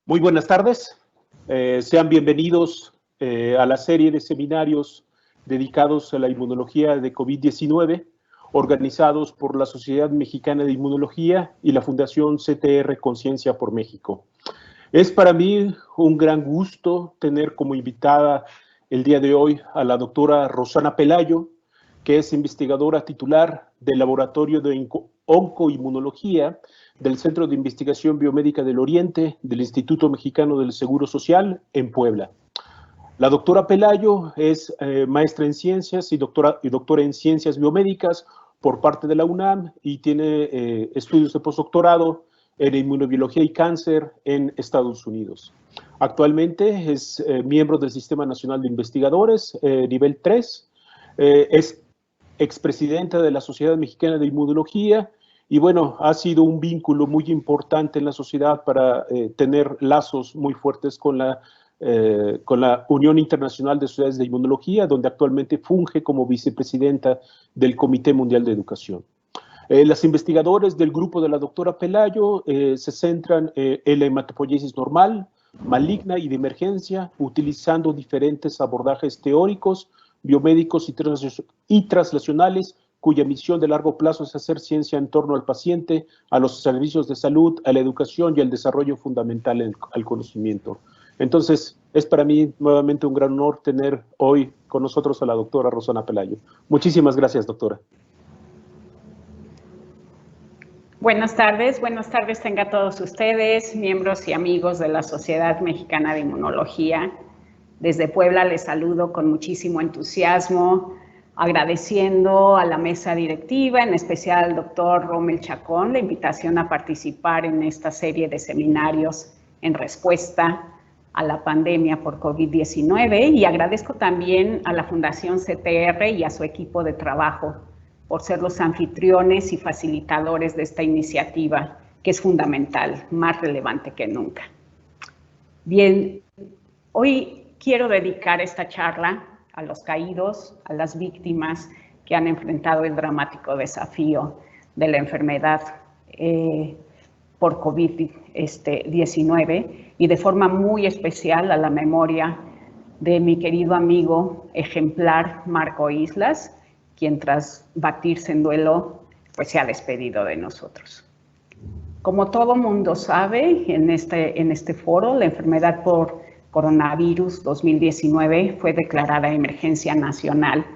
Muy buenas tardes. Sean bienvenidos a la serie de seminarios dedicados a la inmunología de COVID-19, organizados por la Sociedad Mexicana de Inmunología y la Fundación CTR Conciencia por México. Es para mí un gran gusto tener como invitada el día de hoy a la doctora Rosana Pelayo, que es investigadora titular del Laboratorio de Oncoinmunología del Centro de Investigación Biomédica del Oriente del Instituto Mexicano del Seguro Social en Puebla. La doctora Pelayo es maestra en ciencias y doctora en ciencias biomédicas por parte de la UNAM y tiene estudios de postdoctorado en inmunobiología y cáncer en Estados Unidos. Actualmente es miembro del Sistema Nacional de Investigadores, nivel 3, es expresidenta de la Sociedad Mexicana de Inmunología y bueno, ha sido un vínculo muy importante en la sociedad para tener lazos muy fuertes con la Unión Internacional de Sociedades de Inmunología, donde actualmente funge como vicepresidenta del Comité Mundial de Educación. Los investigadores del grupo de la doctora Pelayo se centran en la hematopoiesis normal, maligna y de emergencia, utilizando diferentes abordajes teóricos, biomédicos y translacionales, cuya misión de largo plazo es hacer ciencia en torno al paciente, a los servicios de salud, a la educación y al desarrollo fundamental al conocimiento. Entonces, es para mí nuevamente un gran honor tener hoy con nosotros a la doctora Rosana Pelayo. Muchísimas gracias, doctora. Buenas tardes tenga todos ustedes, miembros y amigos de la Sociedad Mexicana de Inmunología. Desde Puebla les saludo con muchísimo entusiasmo, agradeciendo a la mesa directiva, en especial al doctor Rommel Chacón, la invitación a participar en esta serie de seminarios en respuesta a la pandemia por COVID-19 y agradezco también a la Fundación CTR y a su equipo de trabajo por ser los anfitriones y facilitadores de esta iniciativa, que es fundamental, más relevante que nunca. Bien, hoy quiero dedicar esta charla a los caídos, a las víctimas que han enfrentado el dramático desafío de la enfermedad por COVID-19 y de forma muy especial a la memoria de mi querido amigo ejemplar Marco Islas, quien tras batirse en duelo, pues se ha despedido de nosotros. Como todo mundo sabe, en este foro, la enfermedad por coronavirus 2019 fue declarada emergencia nacional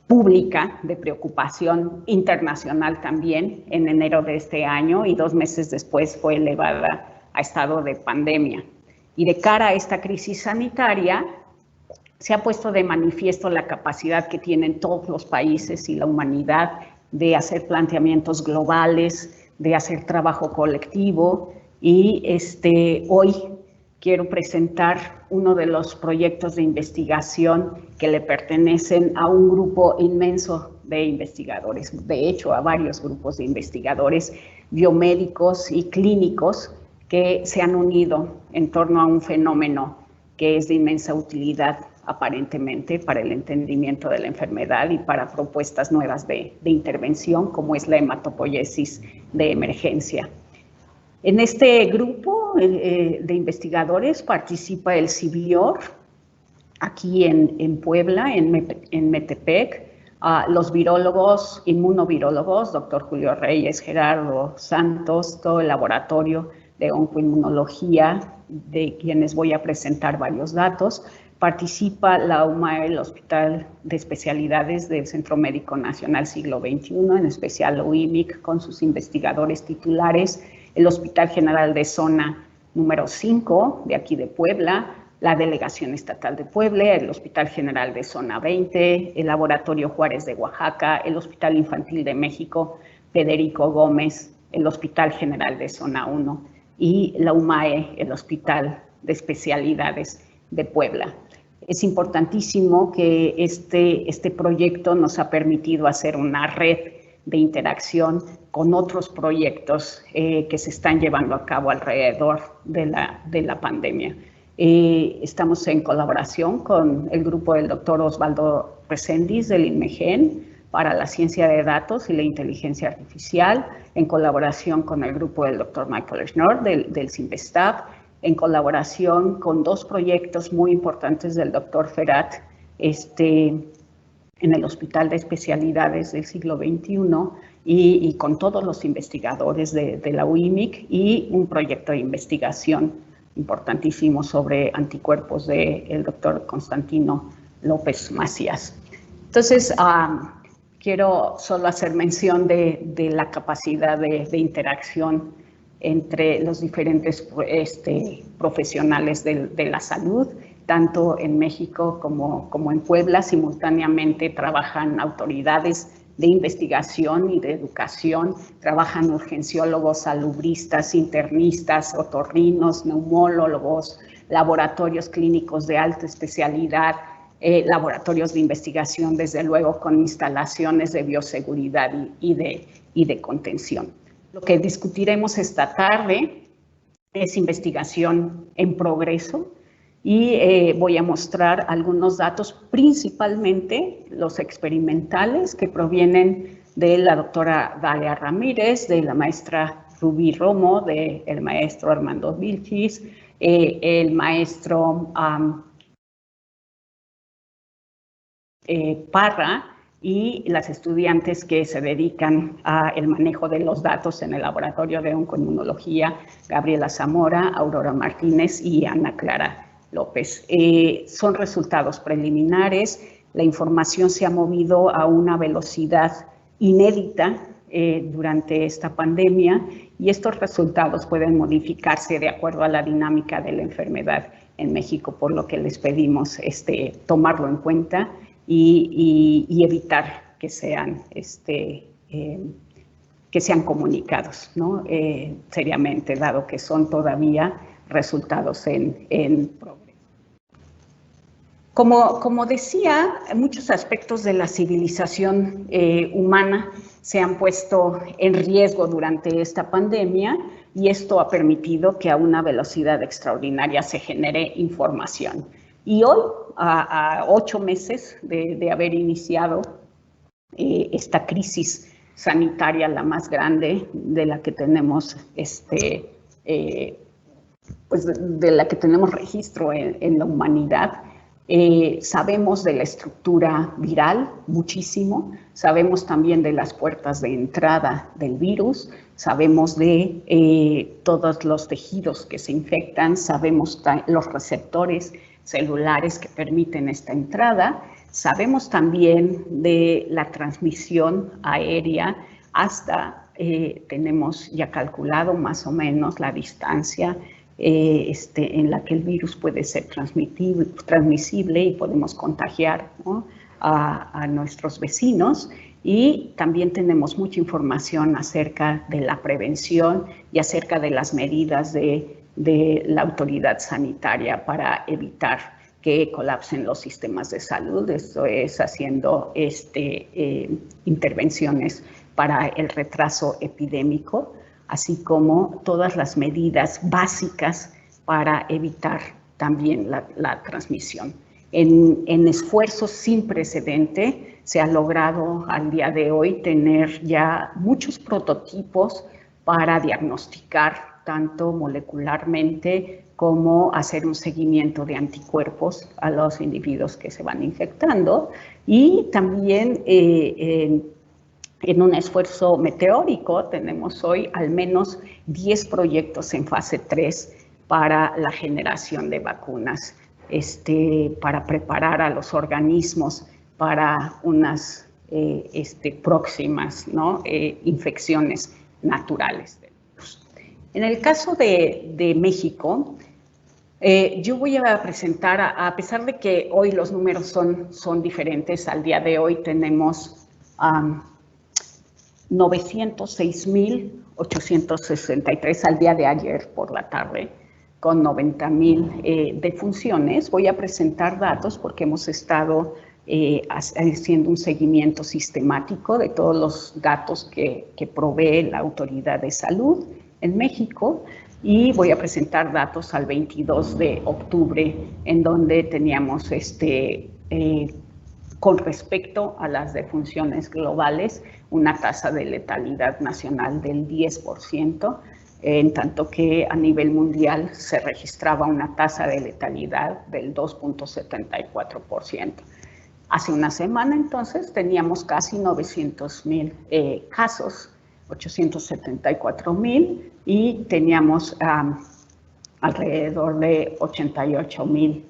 pública de preocupación internacional también en enero de este año y 2 meses después fue elevada a estado de pandemia. Y de cara a esta crisis sanitaria, se ha puesto de manifiesto la capacidad que tienen todos los países y la humanidad de hacer planteamientos globales, de hacer trabajo colectivo y hoy quiero presentar uno de los proyectos de investigación que le pertenecen a un grupo inmenso de investigadores, de hecho a varios grupos de investigadores biomédicos y clínicos que se han unido en torno a un fenómeno que es de inmensa utilidad aparentemente para el entendimiento de la enfermedad y para propuestas nuevas de intervención, como es la hematopoiesis de emergencia. En este grupo de investigadores participa el CIBIOR, aquí en Puebla, en Metepec, los virólogos, inmunovirólogos, doctor Julio Reyes, Gerardo Santos, todo el laboratorio de oncoinmunología, de quienes voy a presentar varios datos. Participa la UMAE, el Hospital de Especialidades del Centro Médico Nacional Siglo XXI, en especial la UIMIC, con sus investigadores titulares, el Hospital General de Zona número 5, de aquí de Puebla, la Delegación Estatal de Puebla, el Hospital General de Zona 20, el Laboratorio Juárez de Oaxaca, el Hospital Infantil de México, Federico Gómez, el Hospital General de Zona 1 y la UMAE, el Hospital de Especialidades de Puebla. Es importantísimo que este proyecto nos ha permitido hacer una red de interacción con otros proyectos que se están llevando a cabo alrededor de la pandemia. Estamos en colaboración con el grupo del doctor Osvaldo Reséndiz del INMEGEN para la ciencia de datos y la inteligencia artificial, en colaboración con el grupo del doctor Michael Schnorr del CIMBESTAB en colaboración con 2 proyectos muy importantes del doctor Ferat, en el Hospital de Especialidades del Siglo XXI y con todos los investigadores de la UIMIC, y un proyecto de investigación importantísimo sobre anticuerpos del doctor Constantino López Macías. Entonces, quiero solo hacer mención de la capacidad de interacción entre los diferentes profesionales de la salud, tanto en México como en Puebla. Simultáneamente trabajan autoridades de investigación y de educación, trabajan urgenciólogos, salubristas, internistas, otorrinos, neumólogos, laboratorios clínicos de alta especialidad, laboratorios de investigación, desde luego, con instalaciones de bioseguridad y de contención. Lo que discutiremos esta tarde es investigación en progreso, y voy a mostrar algunos datos, principalmente los experimentales, que provienen de la doctora Dalia Ramírez, de la maestra Rubí Romo, del maestro Armando Vilchis, el maestro Parra, y las estudiantes que se dedican al manejo de los datos en el laboratorio de oncoinmunología, Gabriela Zamora, Aurora Martínez y Ana Clara López. Son resultados preliminares. La información se ha movido a una velocidad inédita durante esta pandemia, y estos resultados pueden modificarse de acuerdo a la dinámica de la enfermedad en México, por lo que les pedimos tomarlo en cuenta y evitar que sean comunicados, ¿no? Seriamente, dado que son todavía resultados en progreso. Como decía, muchos aspectos de la civilización humana se han puesto en riesgo durante esta pandemia, y esto ha permitido que a una velocidad extraordinaria se genere información. Y hoy, a 8 meses de haber iniciado esta crisis sanitaria, la más grande de la que tenemos pues de la que tenemos registro en la humanidad, sabemos de la estructura viral muchísimo, sabemos también de las puertas de entrada del virus, sabemos de todos los tejidos que se infectan, sabemos los receptores celulares que permiten esta entrada, sabemos también de la transmisión aérea hasta, tenemos ya calculado más o menos la distancia en la que el virus puede ser transmisible y podemos contagiar, ¿no?, a nuestros vecinos. Y también tenemos mucha información acerca de la prevención y acerca de las medidas de la autoridad sanitaria para evitar que colapsen los sistemas de salud. Esto es haciendo intervenciones para el retraso epidémico, así como todas las medidas básicas para evitar también la transmisión. En esfuerzos sin precedente se ha logrado al día de hoy tener ya muchos prototipos para diagnosticar tanto molecularmente como hacer un seguimiento de anticuerpos a los individuos que se van infectando, y también en un esfuerzo meteórico tenemos hoy al menos 10 proyectos en fase 3 para la generación de vacunas, para preparar a los organismos para unas próximas, ¿no?, infecciones naturales. En el caso de México, yo voy a presentar, a pesar de que hoy los números son diferentes, al día de hoy tenemos 906.863 al día de ayer por la tarde, con 90.000 defunciones. Voy a presentar datos porque hemos estado haciendo un seguimiento sistemático de todos los datos que provee la Autoridad de Salud en México, y voy a presentar datos al 22 de octubre, en donde teníamos con respecto a las defunciones globales una tasa de letalidad nacional del 10%, en tanto que a nivel mundial se registraba una tasa de letalidad del 2.74%. Hace una semana, entonces, teníamos casi 900,000 casos, 874,000, y teníamos alrededor de 88,000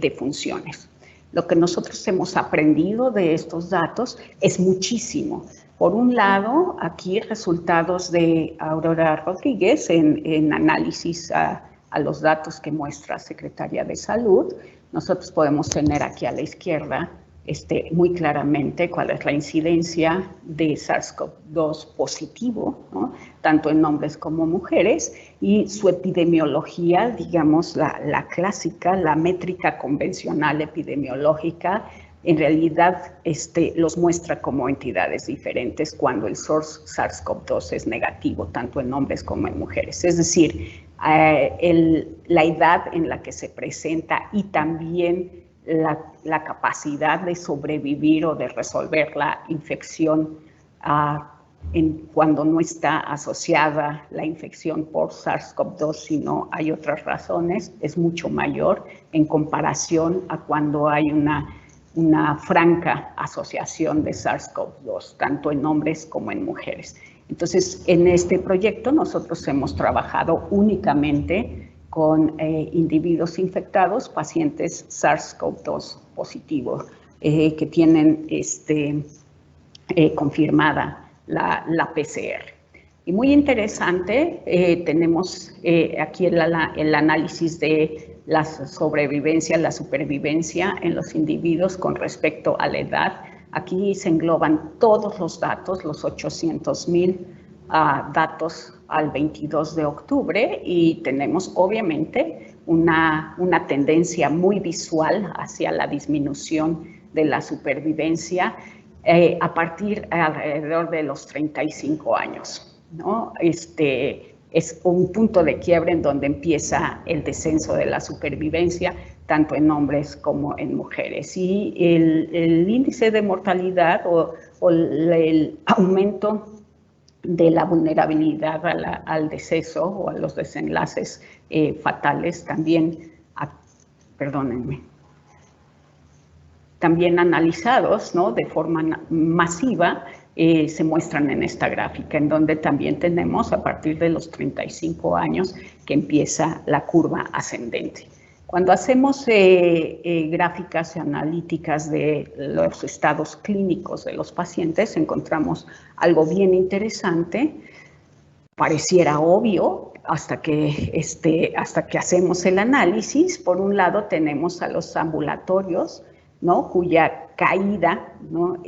defunciones. Lo que nosotros hemos aprendido de estos datos es muchísimo. Por un lado, aquí resultados de Aurora Rodríguez en análisis a los datos que muestra Secretaría de Salud. Nosotros podemos tener aquí a la izquierda muy claramente cuál es la incidencia de SARS-CoV-2 positivo, ¿no? Tanto en hombres como mujeres, y su epidemiología, digamos, la clásica, la métrica convencional epidemiológica, en realidad los muestra como entidades diferentes cuando el SARS-CoV-2 es negativo, tanto en hombres como en mujeres. Es decir, la edad en la que se presenta y también la capacidad de sobrevivir o de resolver la infección cuando no está asociada la infección por SARS-CoV-2, sino hay otras razones, es mucho mayor en comparación a cuando hay una franca asociación de SARS-CoV-2, tanto en hombres como en mujeres. Entonces, en este proyecto nosotros hemos trabajado únicamente con individuos infectados, pacientes SARS-CoV-2 positivos, que tienen confirmada la PCR. Y muy interesante, tenemos aquí el análisis de la sobrevivencia, la supervivencia en los individuos con respecto a la edad. Aquí se engloban todos los datos, los 800,000 datos al 22 de octubre, y tenemos obviamente una tendencia muy visual hacia la disminución de la supervivencia a partir alrededor de los 35 años, ¿no? Es un punto de quiebre en donde empieza el descenso de la supervivencia, tanto en hombres como en mujeres. Y el índice de mortalidad o el aumento de la vulnerabilidad al deceso o a los desenlaces fatales también, también analizados, ¿no?, de forma masiva, se muestran en esta gráfica, en donde también tenemos a partir de los 35 años que empieza la curva ascendente. Cuando hacemos gráficas analíticas de los estados clínicos de los pacientes, encontramos algo bien interesante. Pareciera obvio hasta que hacemos el análisis. Por un lado tenemos a los ambulatorios, ¿no?, cuya caída, ¿no?,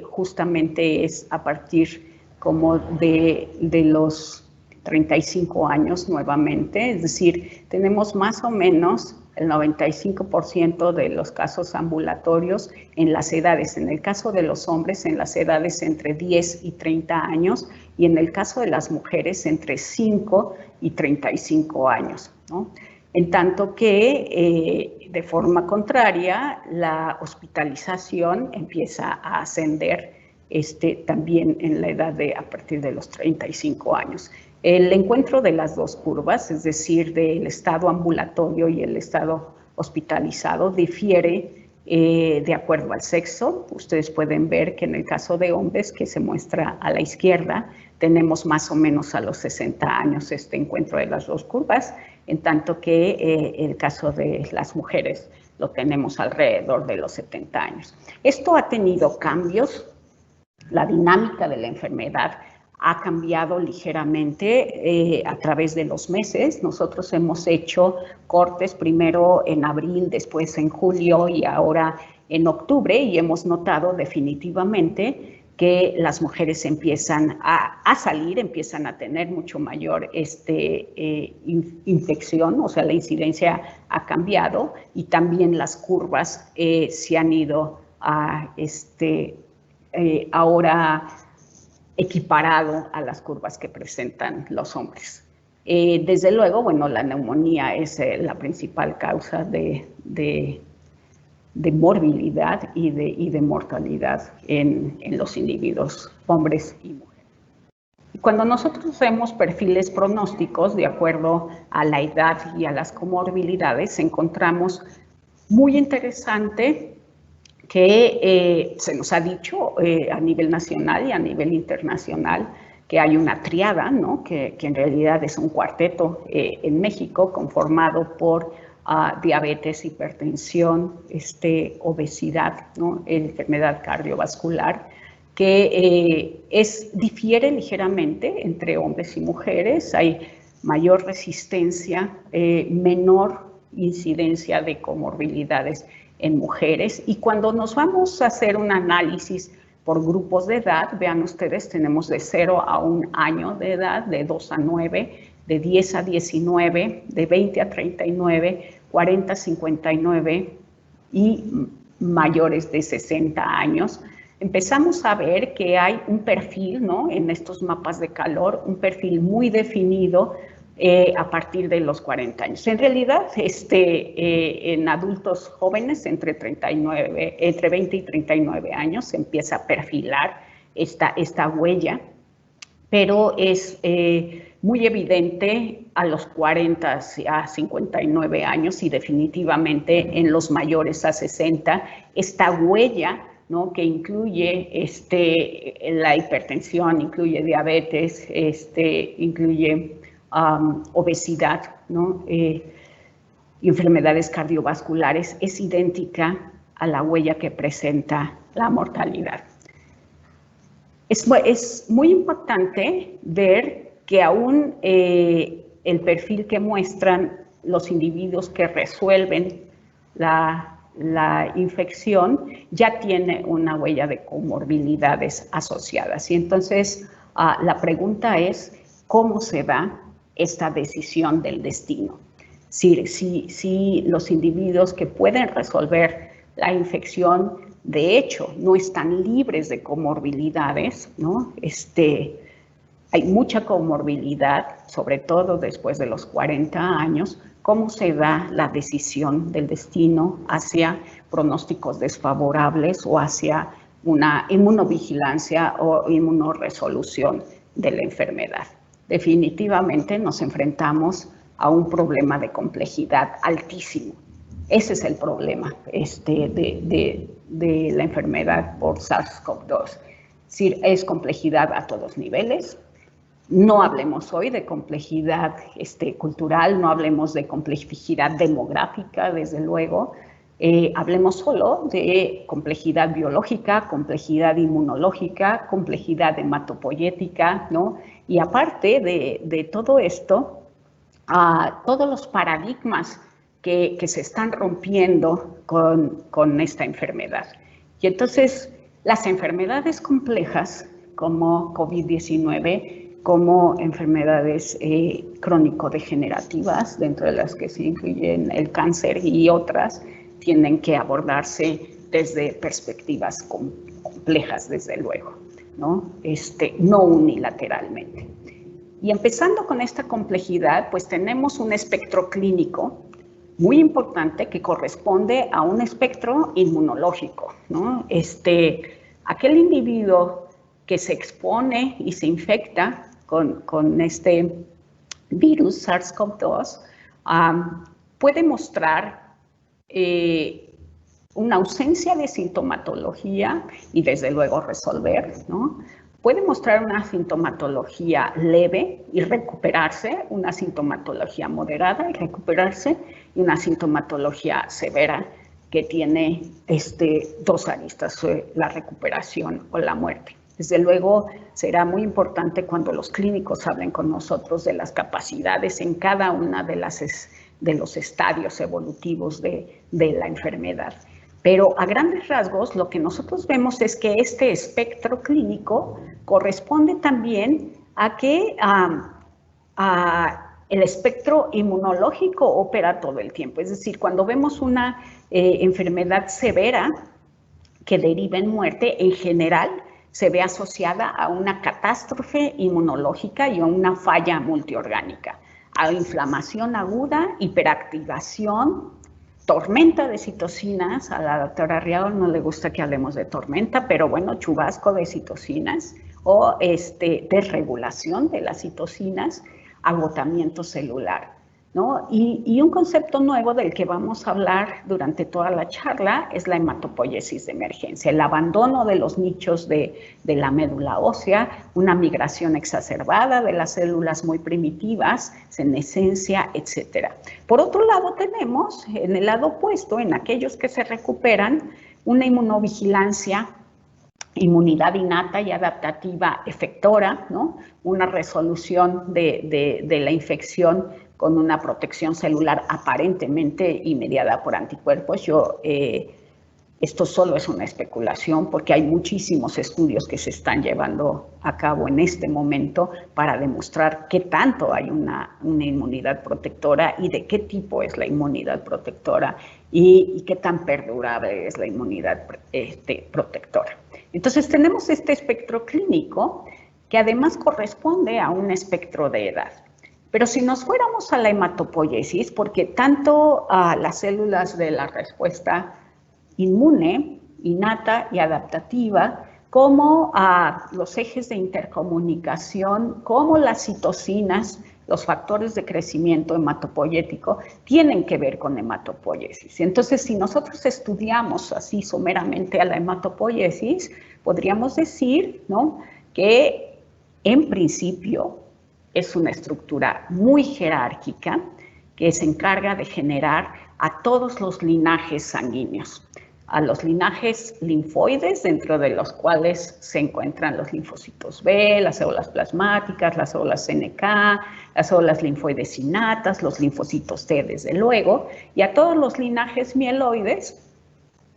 justamente es a partir como de los 35 años nuevamente, es decir, tenemos más o menos el 95% de los casos ambulatorios en las edades, en el caso de los hombres, en las edades entre 10 y 30 años, y en el caso de las mujeres entre 5 y 35 años, ¿no? En tanto que, de forma contraria, la hospitalización empieza a ascender también en la edad a partir de los 35 años. El encuentro de las dos curvas, es decir, del estado ambulatorio y el estado hospitalizado, difiere de acuerdo al sexo. Ustedes pueden ver que en el caso de hombres, que se muestra a la izquierda, tenemos más o menos a los 60 años este encuentro de las dos curvas, en tanto que el caso de las mujeres lo tenemos alrededor de los 70 años. Esto ha tenido cambios. La dinámica de la enfermedad ha cambiado ligeramente a través de los meses. Nosotros hemos hecho cortes primero en abril, después en julio y ahora en octubre, y hemos notado definitivamente que las mujeres empiezan a salir, empiezan a tener mucho mayor infección, o sea, la incidencia ha cambiado, y también las curvas se han ido ahora equiparado a las curvas que presentan los hombres. Desde luego, bueno, la neumonía es la principal causa de morbilidad y de mortalidad en los individuos, hombres y mujeres. Cuando nosotros vemos perfiles pronósticos de acuerdo a la edad y a las comorbilidades, encontramos muy interesante que se nos ha dicho a nivel nacional y a nivel internacional que hay una triada, ¿no? que en realidad es un cuarteto en México conformado por diabetes, hipertensión, obesidad, ¿no? Enfermedad cardiovascular, que difiere ligeramente entre hombres y mujeres. Hay mayor resistencia, menor incidencia de comorbilidades en mujeres. Y cuando nos vamos a hacer un análisis por grupos de edad, vean ustedes, tenemos de 0 a 1 año de edad, de 2 a 9, de 10 a 19, de 20 a 39, 40 a 59 y mayores de 60 años. Empezamos a ver que hay un perfil, ¿no? En estos mapas de calor, un perfil muy definido a partir de los 40 años. En realidad, en adultos jóvenes entre 20 y 39 años se empieza a perfilar esta huella, pero es muy evidente a los 40 a 59 años y definitivamente en los mayores a 60, esta huella, ¿no? Que incluye la hipertensión, incluye diabetes, incluye obesidad, ¿no? Enfermedades cardiovasculares, es idéntica a la huella que presenta la mortalidad. Es muy importante ver que aún el perfil que muestran los individuos que resuelven la infección ya tiene una huella de comorbilidades asociadas. Y entonces la pregunta es, ¿cómo se da esta decisión del destino? Si los individuos que pueden resolver la infección, de hecho, no están libres de comorbilidades, ¿no? Hay mucha comorbilidad, sobre todo después de los 40 años. ¿Cómo se da la decisión del destino hacia pronósticos desfavorables o hacia una inmunovigilancia o inmunoresolución de la enfermedad? Definitivamente nos enfrentamos a un problema de complejidad altísimo. Ese es el problema de la enfermedad por SARS-CoV-2. Es decir, es complejidad a todos niveles. No hablemos hoy de complejidad cultural, no hablemos de complejidad demográfica, desde luego. Hablemos solo de complejidad biológica, complejidad inmunológica, complejidad hematopoyética, ¿no? Y aparte de todo esto, todos los paradigmas que se están rompiendo con esta enfermedad. Y entonces, las enfermedades complejas como COVID-19, como enfermedades crónico-degenerativas, dentro de las que se incluyen el cáncer y otras, tienen que abordarse desde perspectivas complejas, desde luego, ¿no? No unilateralmente. Y empezando con esta complejidad, pues tenemos un espectro clínico muy importante que corresponde a un espectro inmunológico, ¿no? Aquel individuo que se expone y se infecta con este virus SARS-CoV-2 puede mostrar una ausencia de sintomatología y desde luego resolver, ¿no? Puede mostrar una sintomatología leve y recuperarse, una sintomatología moderada y recuperarse, y una sintomatología severa que tiene dos aristas, la recuperación o la muerte. Desde luego, será muy importante cuando los clínicos hablen con nosotros de las capacidades en cada una de los estadios evolutivos de la enfermedad. Pero a grandes rasgos, lo que nosotros vemos es que este espectro clínico corresponde también a que el espectro inmunológico opera todo el tiempo. Es decir, cuando vemos una enfermedad severa que deriva en muerte, en general se ve asociada a una catástrofe inmunológica y a una falla multiorgánica, a inflamación aguda, hiperactivación, tormenta de citocinas. A la doctora Arriaga no le gusta que hablemos de tormenta, pero bueno, chubasco de citocinas, o desregulación de las citocinas, agotamiento celular, ¿no? Y un concepto nuevo del que vamos a hablar durante toda la charla es la hematopoiesis de emergencia, el abandono de los nichos de la médula ósea, una migración exacerbada de las células muy primitivas, senescencia, etc. Por otro lado, tenemos en el lado opuesto, en aquellos que se recuperan, una inmunovigilancia, inmunidad innata y adaptativa efectora, ¿no? Una resolución de la infección con una protección celular aparentemente inmediata por anticuerpos. Esto solo es una especulación porque hay muchísimos estudios que se están llevando a cabo en este momento para demostrar qué tanto hay una inmunidad protectora y de qué tipo es la inmunidad protectora y qué tan perdurable es la inmunidad protectora. Entonces tenemos este espectro clínico que además corresponde a un espectro de edad. Pero si nos fuéramos a la hematopoiesis, porque tanto las células de la respuesta inmune, innata y adaptativa, como los ejes de intercomunicación, como las citocinas, los factores de crecimiento hematopoyético, tienen que ver con hematopoiesis. Entonces, si nosotros estudiamos así someramente a la hematopoiesis, podríamos decir, ¿no?, que en principio es una estructura muy jerárquica que se encarga de generar a todos los linajes sanguíneos, a los linajes linfoides, dentro de los cuales se encuentran los linfocitos B, las células plasmáticas, las células NK, las células linfoides innatas, los linfocitos T, desde luego, y a todos los linajes mieloides,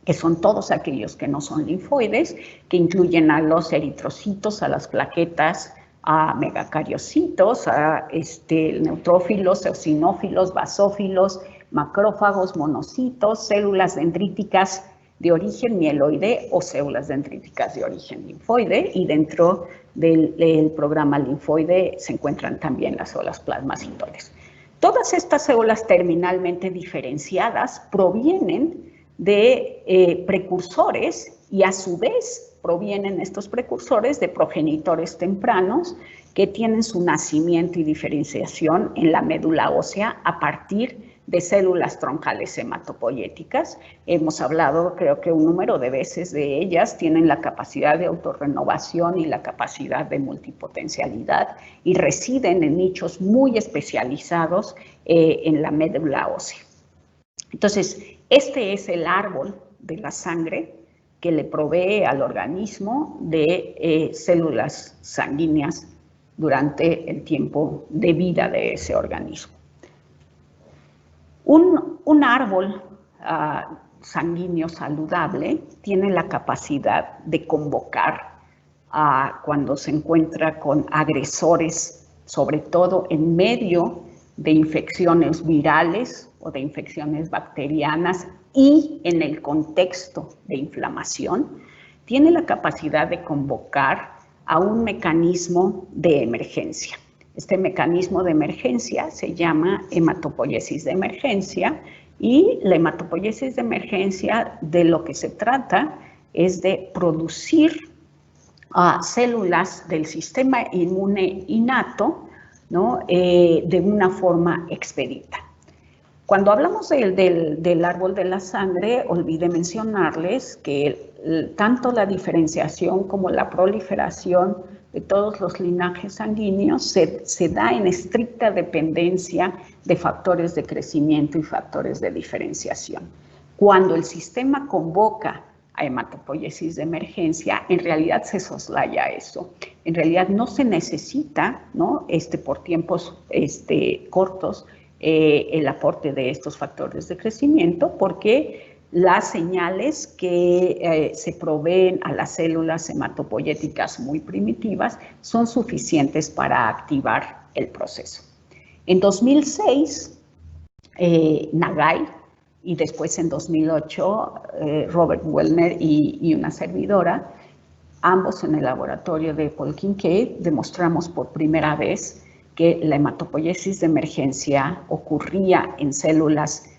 que son todos aquellos que no son linfoides, que incluyen a los eritrocitos, a las plaquetas, a megacariocitos, a neutrófilos, eosinófilos, basófilos, macrófagos, monocitos, células dendríticas de origen mieloide o células dendríticas de origen linfoide, y dentro del programa linfoide se encuentran también las células plasmacitoides. Todas estas células terminalmente diferenciadas provienen de precursores y a su vez provienen estos precursores de progenitores tempranos que tienen su nacimiento y diferenciación en la médula ósea a partir de células troncales hematopoyéticas. Hemos hablado, creo que un número de veces de ellas, tienen la capacidad de autorrenovación y la capacidad de multipotencialidad y residen en nichos muy especializados en la médula ósea. Entonces, este es el árbol de la sangre que le provee al organismo de células sanguíneas durante el tiempo de vida de ese organismo. Un árbol sanguíneo saludable tiene la capacidad de convocar cuando se encuentra con agresores, sobre todo en medio de infecciones virales o de infecciones bacterianas y en el contexto de inflamación, tiene la capacidad de convocar a un mecanismo de emergencia. Este mecanismo de emergencia se llama hematopoiesis de emergencia, y la hematopoiesis de emergencia, de lo que se trata es de producir células del sistema inmune innato, ¿no?, de una forma expedita. Cuando hablamos del árbol de la sangre, olvidé mencionarles que tanto la diferenciación como la proliferación de todos los linajes sanguíneos se da en estricta dependencia de factores de crecimiento y factores de diferenciación. Cuando el sistema convoca a hematopoiesis de emergencia, en realidad se soslaya eso. En realidad no se necesita, ¿no?, por tiempos cortos, el aporte de estos factores de crecimiento, porque las señales que se proveen a las células hematopoyéticas muy primitivas son suficientes para activar el proceso. En 2006, Nagai, y después en 2008, Robert Wellner y una servidora, ambos en el laboratorio de Paul Kincaid, demostramos por primera vez que la hematopoiesis de emergencia ocurría en células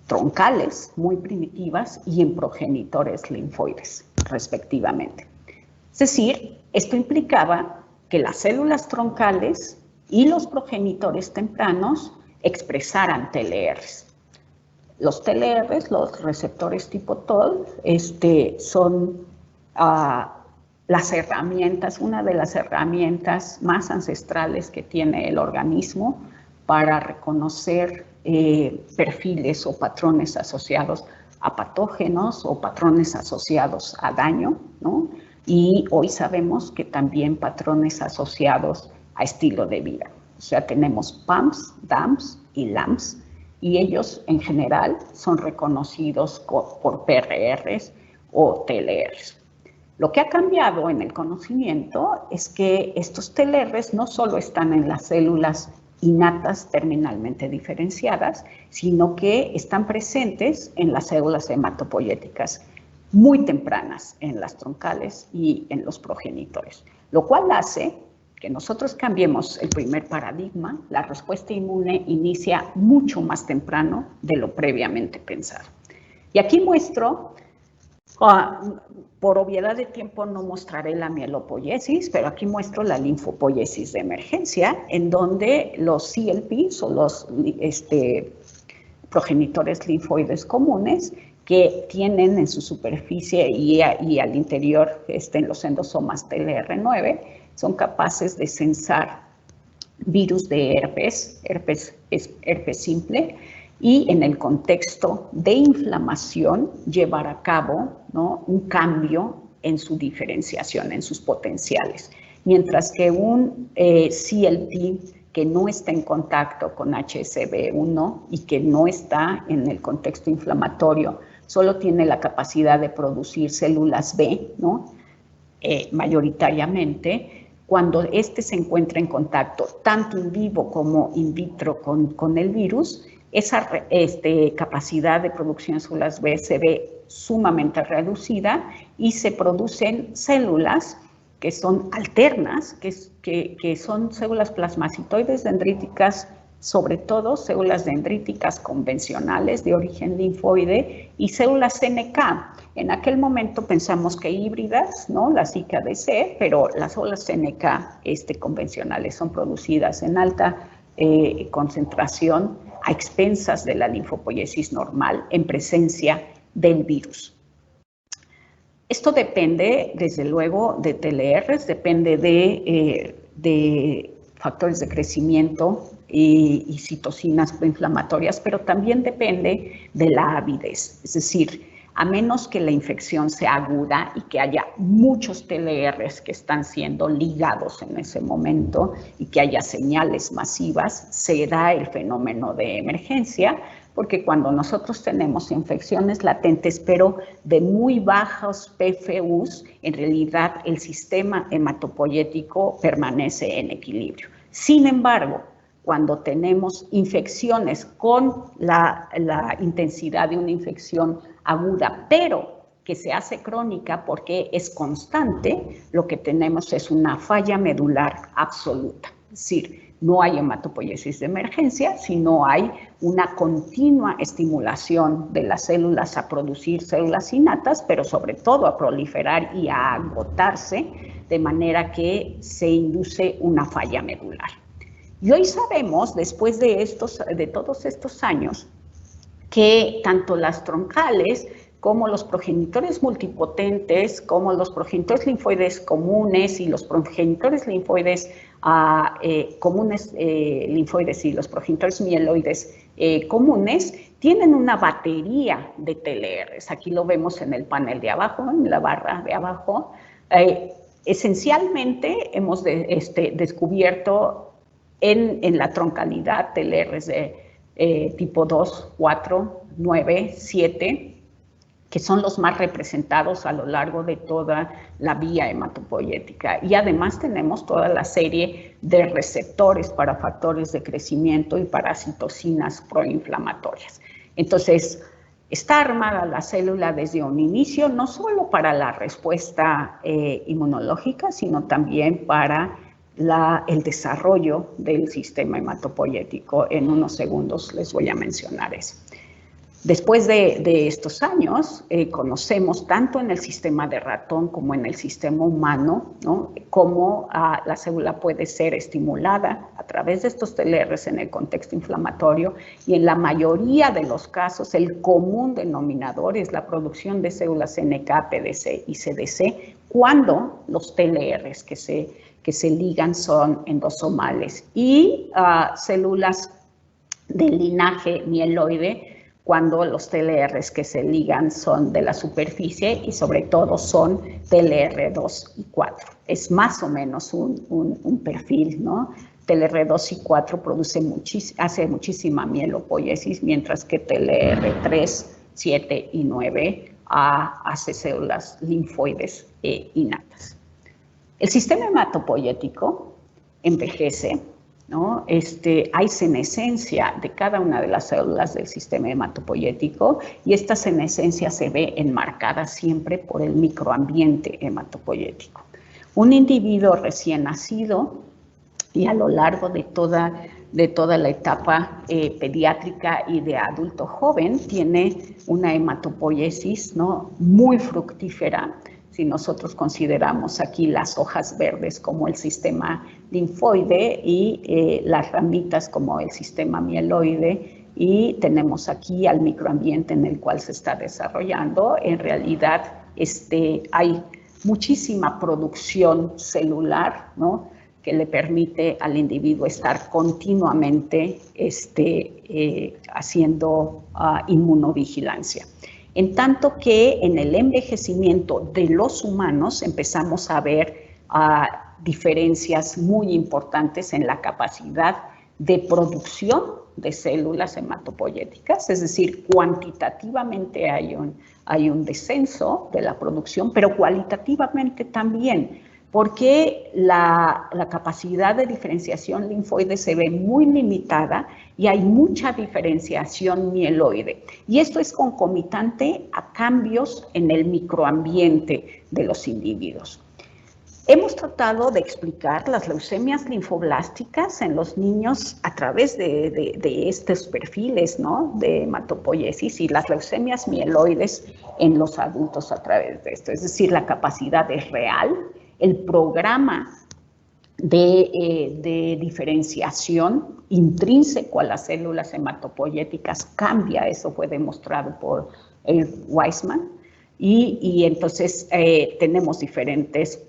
troncales muy primitivas y en progenitores linfoides, respectivamente. Es decir, esto implicaba que las células troncales y los progenitores tempranos expresaran TLRs. Los TLRs, los receptores tipo TOL, son las herramientas, una de las herramientas más ancestrales que tiene el organismo para reconocer perfiles o patrones asociados a patógenos o patrones asociados a daño, ¿no? Y hoy sabemos que también patrones asociados a estilo de vida. O sea, tenemos PAMs, DAMs y LAMs, y ellos en general son reconocidos por PRRs o TLRs. Lo que ha cambiado en el conocimiento es que estos TLRs no solo están en las células innatas terminalmente diferenciadas, sino que están presentes en las células hematopoyéticas muy tempranas, en las troncales y en los progenitores, lo cual hace que nosotros cambiemos el primer paradigma. La respuesta inmune inicia mucho más temprano de lo previamente pensado. Y aquí muestro, por obviedad de tiempo no mostraré la mielopoiesis, pero aquí muestro la linfopoiesis de emergencia, en donde los CLPs o los progenitores linfoides comunes, que tienen en su superficie y al interior en los endosomas TLR9, son capaces de censar virus de herpes simple, y en el contexto de inflamación llevar a cabo, ¿no?, un cambio en su diferenciación, en sus potenciales. Mientras que un CLP que no está en contacto con HSV1 y que no está en el contexto inflamatorio, solo tiene la capacidad de producir células B, ¿no?, mayoritariamente. Cuando se encuentra en contacto tanto in vivo como in vitro con el virus, esa capacidad de producción de células B se ve sumamente reducida y se producen células que son alternas, que son células plasmacitoides dendríticas, sobre todo células dendríticas convencionales de origen linfoide y células NK. En aquel momento pensamos que híbridas, ¿no?, las IKDC, pero las células NK convencionales son producidas en alta concentración a expensas de la linfopoiesis normal en presencia del virus. Esto depende, desde luego, de TLRs, depende de factores de crecimiento y citocinas proinflamatorias, pero también depende de la avidez. Es decir, a menos que la infección sea aguda y que haya muchos TLRs que están siendo ligados en ese momento y que haya señales masivas, se da el fenómeno de emergencia, porque cuando nosotros tenemos infecciones latentes, pero de muy bajos PFUs, en realidad el sistema hematopoyético permanece en equilibrio. Sin embargo, cuando tenemos infecciones con la intensidad de una infección aguda, pero que se hace crónica porque es constante, lo que tenemos es una falla medular absoluta. Es decir, no hay hematopoiesis de emergencia, sino hay una continua estimulación de las células a producir células innatas, pero sobre todo a proliferar y a agotarse, de manera que se induce una falla medular. Y hoy sabemos, después de todos estos años, que tanto las troncales como los progenitores multipotentes, como los progenitores linfoides comunes y los progenitores linfoides comunes linfoides y los progenitores mieloides comunes, tienen una batería de TLRs. Aquí lo vemos en el panel de abajo, en la barra de abajo. Esencialmente hemos descubierto en la troncalidad TLRs de tipo 2, 4, 9, 7, que son los más representados a lo largo de toda la vía hematopoyética. Y además tenemos toda la serie de receptores para factores de crecimiento y para citocinas proinflamatorias. Entonces, está armada la célula desde un inicio, no solo para la respuesta inmunológica, sino también para el desarrollo del sistema hematopoyético. En unos segundos les voy a mencionar eso. Después de estos años, conocemos tanto en el sistema de ratón como en el sistema humano, ¿no?, cómo la célula puede ser estimulada a través de estos TLRs en el contexto inflamatorio, y en la mayoría de los casos el común denominador es la producción de células NK, PDC y CDC cuando los TLRs que se ligan son endosomales, y células del linaje mieloide cuando los TLRs que se ligan son de la superficie y sobre todo son TLR2 y 4. Es más o menos un perfil, ¿no? TLR2 y 4 hace muchísima mielopoiesis, mientras que TLR3, 7 y 9 hace células linfoides innatas. El sistema hematopoyético envejece, ¿no? Hay senescencia de cada una de las células del sistema hematopoyético, y esta senescencia se ve enmarcada siempre por el microambiente hematopoyético. Un individuo recién nacido y a lo largo de toda la etapa pediátrica y de adulto joven tiene una hematopoiesis, ¿no?, muy fructífera. Si nosotros consideramos aquí las hojas verdes como el sistema linfoide y las ramitas como el sistema mieloide, y tenemos aquí al microambiente en el cual se está desarrollando, en realidad hay muchísima producción celular, ¿no?, que le permite al individuo estar continuamente haciendo inmunovigilancia. En tanto que en el envejecimiento de los humanos empezamos a ver diferencias muy importantes en la capacidad de producción de células hematopoyéticas, es decir, cuantitativamente hay un descenso de la producción, pero cualitativamente también, porque la capacidad de diferenciación linfoide se ve muy limitada y hay mucha diferenciación mieloide. Y esto es concomitante a cambios en el microambiente de los individuos. Hemos tratado de explicar las leucemias linfoblásticas en los niños a través de estos perfiles, ¿no?, de hematopoiesis, y las leucemias mieloides en los adultos a través de esto. Es decir, la capacidad es real. El programa de diferenciación intrínseco a las células hematopoyéticas cambia, eso fue demostrado por Weissman, y entonces tenemos diferentes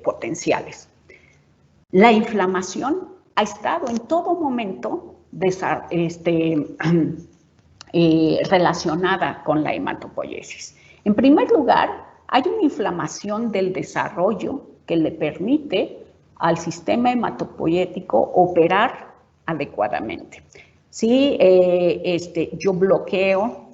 potenciales. La inflamación ha estado en todo momento relacionada con la hematopoiesis. En primer lugar, hay una inflamación del desarrollo que le permite al sistema hematopoyético operar adecuadamente. Si yo bloqueo,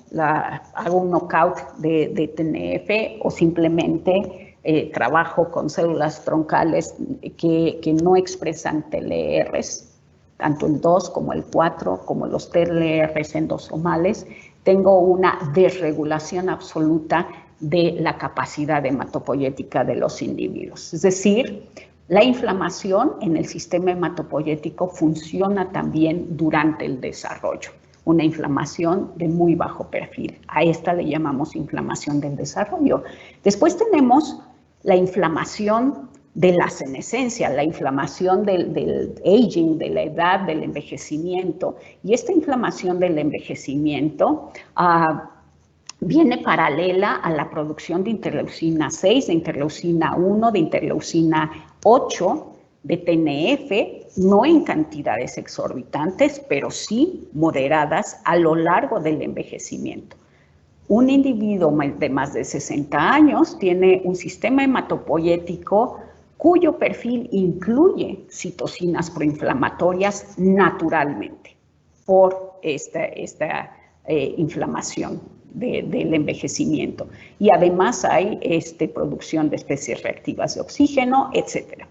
hago un knockout de TNF, o simplemente trabajo con células troncales que no expresan TLRs, tanto el 2 como el 4, como los TLRs endosomales, tengo una desregulación absoluta de la capacidad hematopoyética de los individuos. Es decir, la inflamación en el sistema hematopoyético funciona también durante el desarrollo. Una inflamación de muy bajo perfil. A esta le llamamos inflamación del desarrollo. Después tenemos la inflamación de la senescencia, la inflamación del aging, de la edad, del envejecimiento. Y esta inflamación del envejecimiento viene paralela a la producción de interleucina 6, de interleucina 1, de interleucina 8, de TNF, no en cantidades exorbitantes, pero sí moderadas a lo largo del envejecimiento. Un individuo de más de 60 años tiene un sistema hematopoyético cuyo perfil incluye citocinas proinflamatorias naturalmente por esta inflamación del envejecimiento. Y además hay producción de especies reactivas de oxígeno, etc.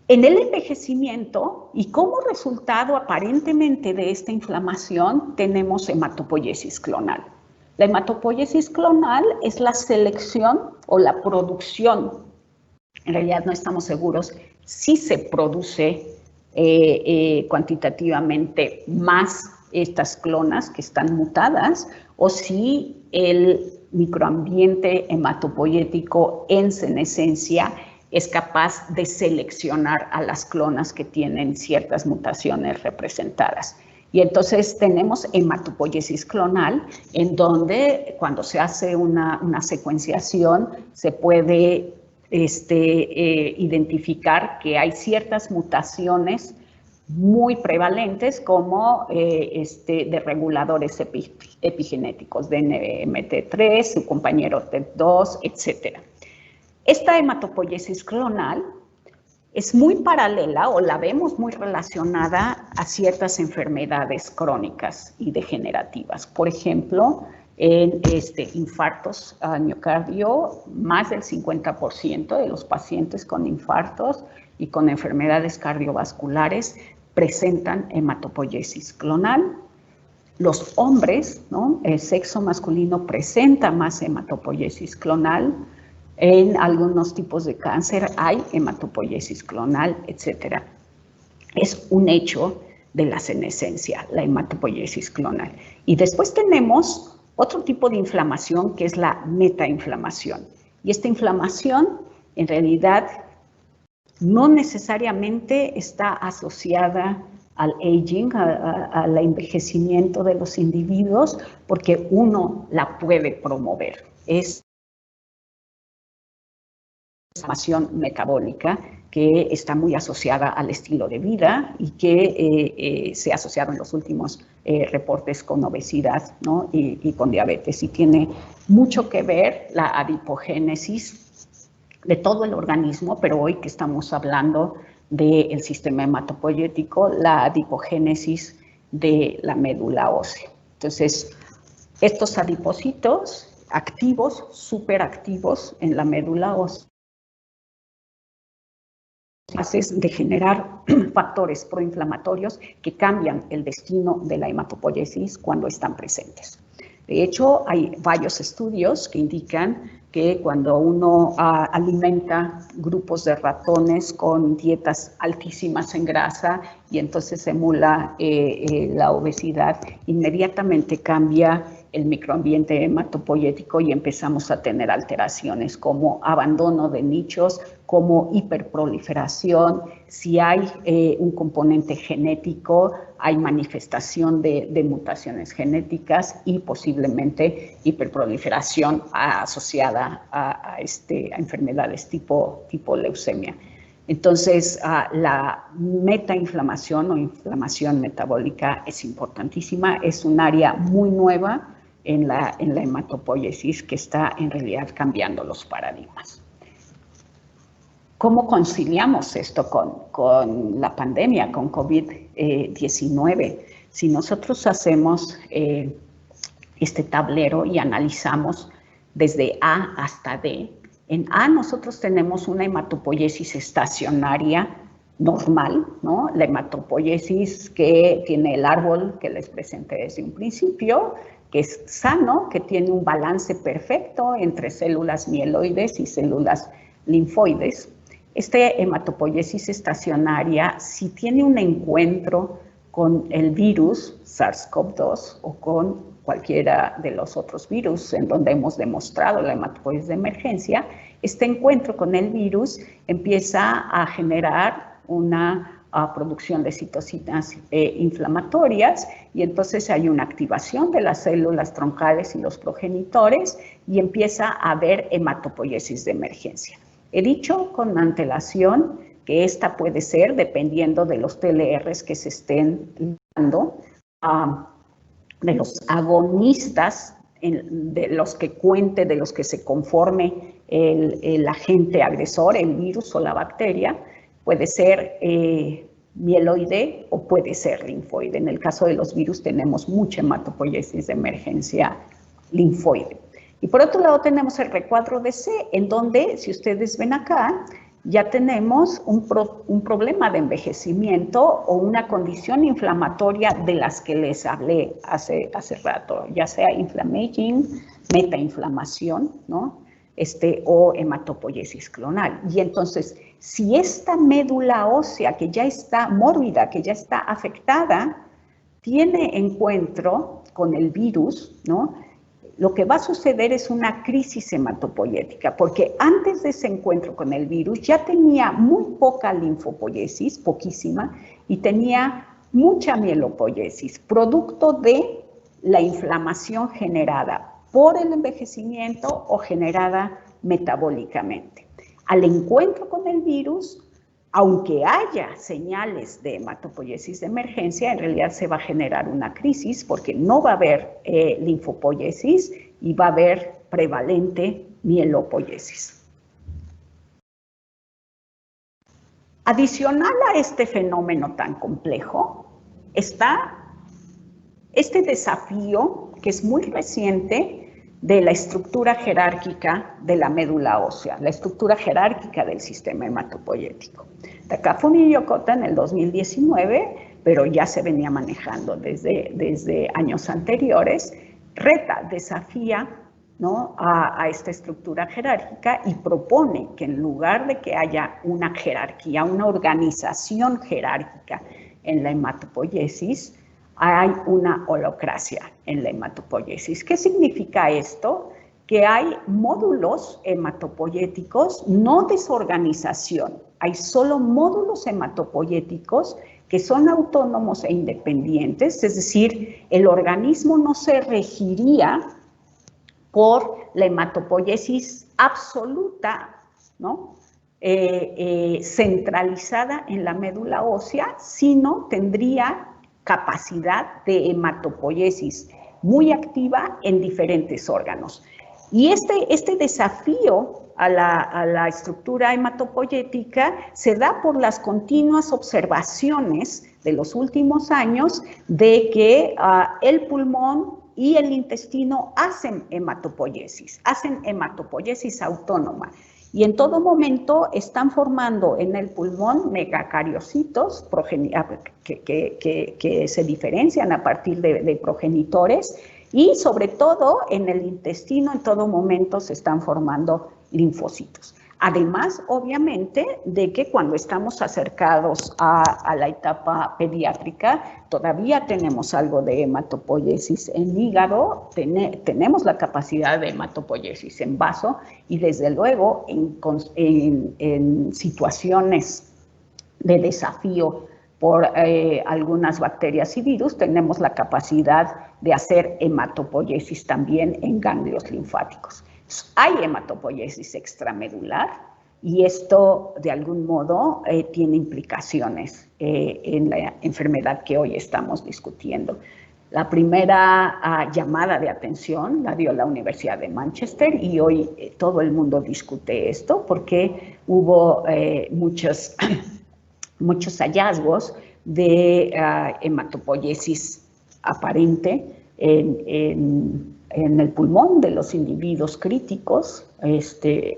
En el envejecimiento, y como resultado aparentemente de esta inflamación, tenemos hematopoiesis clonal. La hematopoiesis clonal es la selección o la producción, en realidad no estamos seguros si se produce cuantitativamente más estas clonas que están mutadas o si el microambiente hematopoyético en senescencia es capaz de seleccionar a las clonas que tienen ciertas mutaciones representadas. Y entonces tenemos hematopoiesis clonal, en donde cuando se hace una secuenciación se puede identificar que hay ciertas mutaciones muy prevalentes como de reguladores epigenéticos, DNMT3, su compañero TET2, etc. Esta hematopoiesis clonal es muy paralela o la vemos muy relacionada a ciertas enfermedades crónicas y degenerativas. Por ejemplo, en infartos a miocardio, más del 50% de los pacientes con infartos y con enfermedades cardiovasculares presentan hematopoiesis clonal. Los hombres, ¿no? El sexo masculino presenta más hematopoiesis clonal. En algunos tipos de cáncer hay hematopoiesis clonal, etc. Es un hecho de la senescencia, la hematopoiesis clonal. Y después tenemos otro tipo de inflamación que es la metainflamación. Y esta inflamación, en realidad, no necesariamente está asociada al aging, al envejecimiento de los individuos, porque uno la puede promover. Es inflamación metabólica que está muy asociada al estilo de vida y que se ha asociado en los últimos reportes con obesidad, ¿no? y con diabetes, y tiene mucho que ver la adipogénesis de todo el organismo, pero hoy que estamos hablando del sistema hematopoyético, la adipogénesis de la médula ósea. Entonces, estos adipocitos activos, superactivos en la médula ósea, capaces de generar factores proinflamatorios que cambian el destino de la hematopoiesis cuando están presentes. De hecho, hay varios estudios que indican que cuando uno alimenta grupos de ratones con dietas altísimas en grasa y entonces emula la obesidad, inmediatamente cambia el microambiente hematopoyético y empezamos a tener alteraciones como abandono de nichos, como hiperproliferación. Si hay un componente genético, hay manifestación de mutaciones genéticas y posiblemente hiperproliferación asociada a enfermedades tipo leucemia. Entonces, la metainflamación o inflamación metabólica es importantísima, es un área muy nueva en la hematopoiesis que está en realidad cambiando los paradigmas. ¿Cómo conciliamos esto con la pandemia, con COVID-19? Si nosotros hacemos este tablero y analizamos desde A hasta D, en A nosotros tenemos una hematopoiesis estacionaria normal, ¿no? La hematopoiesis que tiene el árbol que les presenté desde un principio, que es sano, que tiene un balance perfecto entre células mieloides y células linfoides. Esta hematopoiesis estacionaria, si tiene un encuentro con el virus SARS-CoV-2 o con cualquiera de los otros virus en donde hemos demostrado la hematopoiesis de emergencia, este encuentro con el virus empieza a generar una producción de citocinas inflamatorias y entonces hay una activación de las células troncales y los progenitores y empieza a haber hematopoiesis de emergencia. He dicho con antelación que esta puede ser, dependiendo de los TLRs que se estén dando, de los agonistas, de los que cuente, de los que se conforme el agente agresor, el virus o la bacteria, puede ser mieloide o puede ser linfoide. En el caso de los virus tenemos mucha hematopoiesis de emergencia linfoide. Y por otro lado tenemos el recuadro de C, en donde, si ustedes ven acá, ya tenemos un problema de envejecimiento o una condición inflamatoria de las que les hablé hace rato, ya sea inflammaging, metainflamación, ¿no? O hematopoiesis clonal. Y entonces, si esta médula ósea que ya está mórbida, que ya está afectada, tiene encuentro con el virus, ¿no? Lo que va a suceder es una crisis hematopoyética, porque antes de ese encuentro con el virus ya tenía muy poca linfopoiesis, poquísima, y tenía mucha mielopoiesis, producto de la inflamación generada por el envejecimiento o generada metabólicamente. Al encuentro con el virus, aunque haya señales de hematopoiesis de emergencia, en realidad se va a generar una crisis porque no va a haber linfopoiesis y va a haber prevalente mielopoiesis. Adicional a este fenómeno tan complejo, está este desafío que es muy reciente de la estructura jerárquica de la médula ósea, la estructura jerárquica del sistema hematopoyético. Takafumi y Yokota en el 2019, pero ya se venía manejando desde años anteriores, desafía, ¿no?, a esta estructura jerárquica y propone que en lugar de que haya una jerarquía, una organización jerárquica en la hematopoiesis, hay una holocracia en la hematopoiesis. ¿Qué significa esto? Que hay módulos hematopoyéticos, no desorganización, hay solo módulos hematopoyéticos que son autónomos e independientes, es decir, el organismo no se regiría por la hematopoiesis absoluta, ¿no?, centralizada en la médula ósea, sino tendría capacidad de hematopoiesis muy activa en diferentes órganos. Y este desafío a la estructura hematopoyética se da por las continuas observaciones de los últimos años de que el pulmón y el intestino hacen hematopoiesis autónoma. Y en todo momento están formando en el pulmón megacariocitos que se diferencian a partir de progenitores, y sobre todo en el intestino en todo momento se están formando linfocitos. Además, obviamente, de que cuando estamos acercados a la etapa pediátrica, todavía tenemos algo de hematopoiesis en hígado, tenemos la capacidad de hematopoiesis en vaso, y desde luego en situaciones de desafío por algunas bacterias y virus, tenemos la capacidad de hacer hematopoiesis también en ganglios linfáticos. Hay hematopoiesis extramedular y esto de algún modo tiene implicaciones en la enfermedad que hoy estamos discutiendo. La primera llamada de atención la dio la Universidad de Manchester, y hoy todo el mundo discute esto porque hubo muchos hallazgos de hematopoiesis aparente en el pulmón de los individuos críticos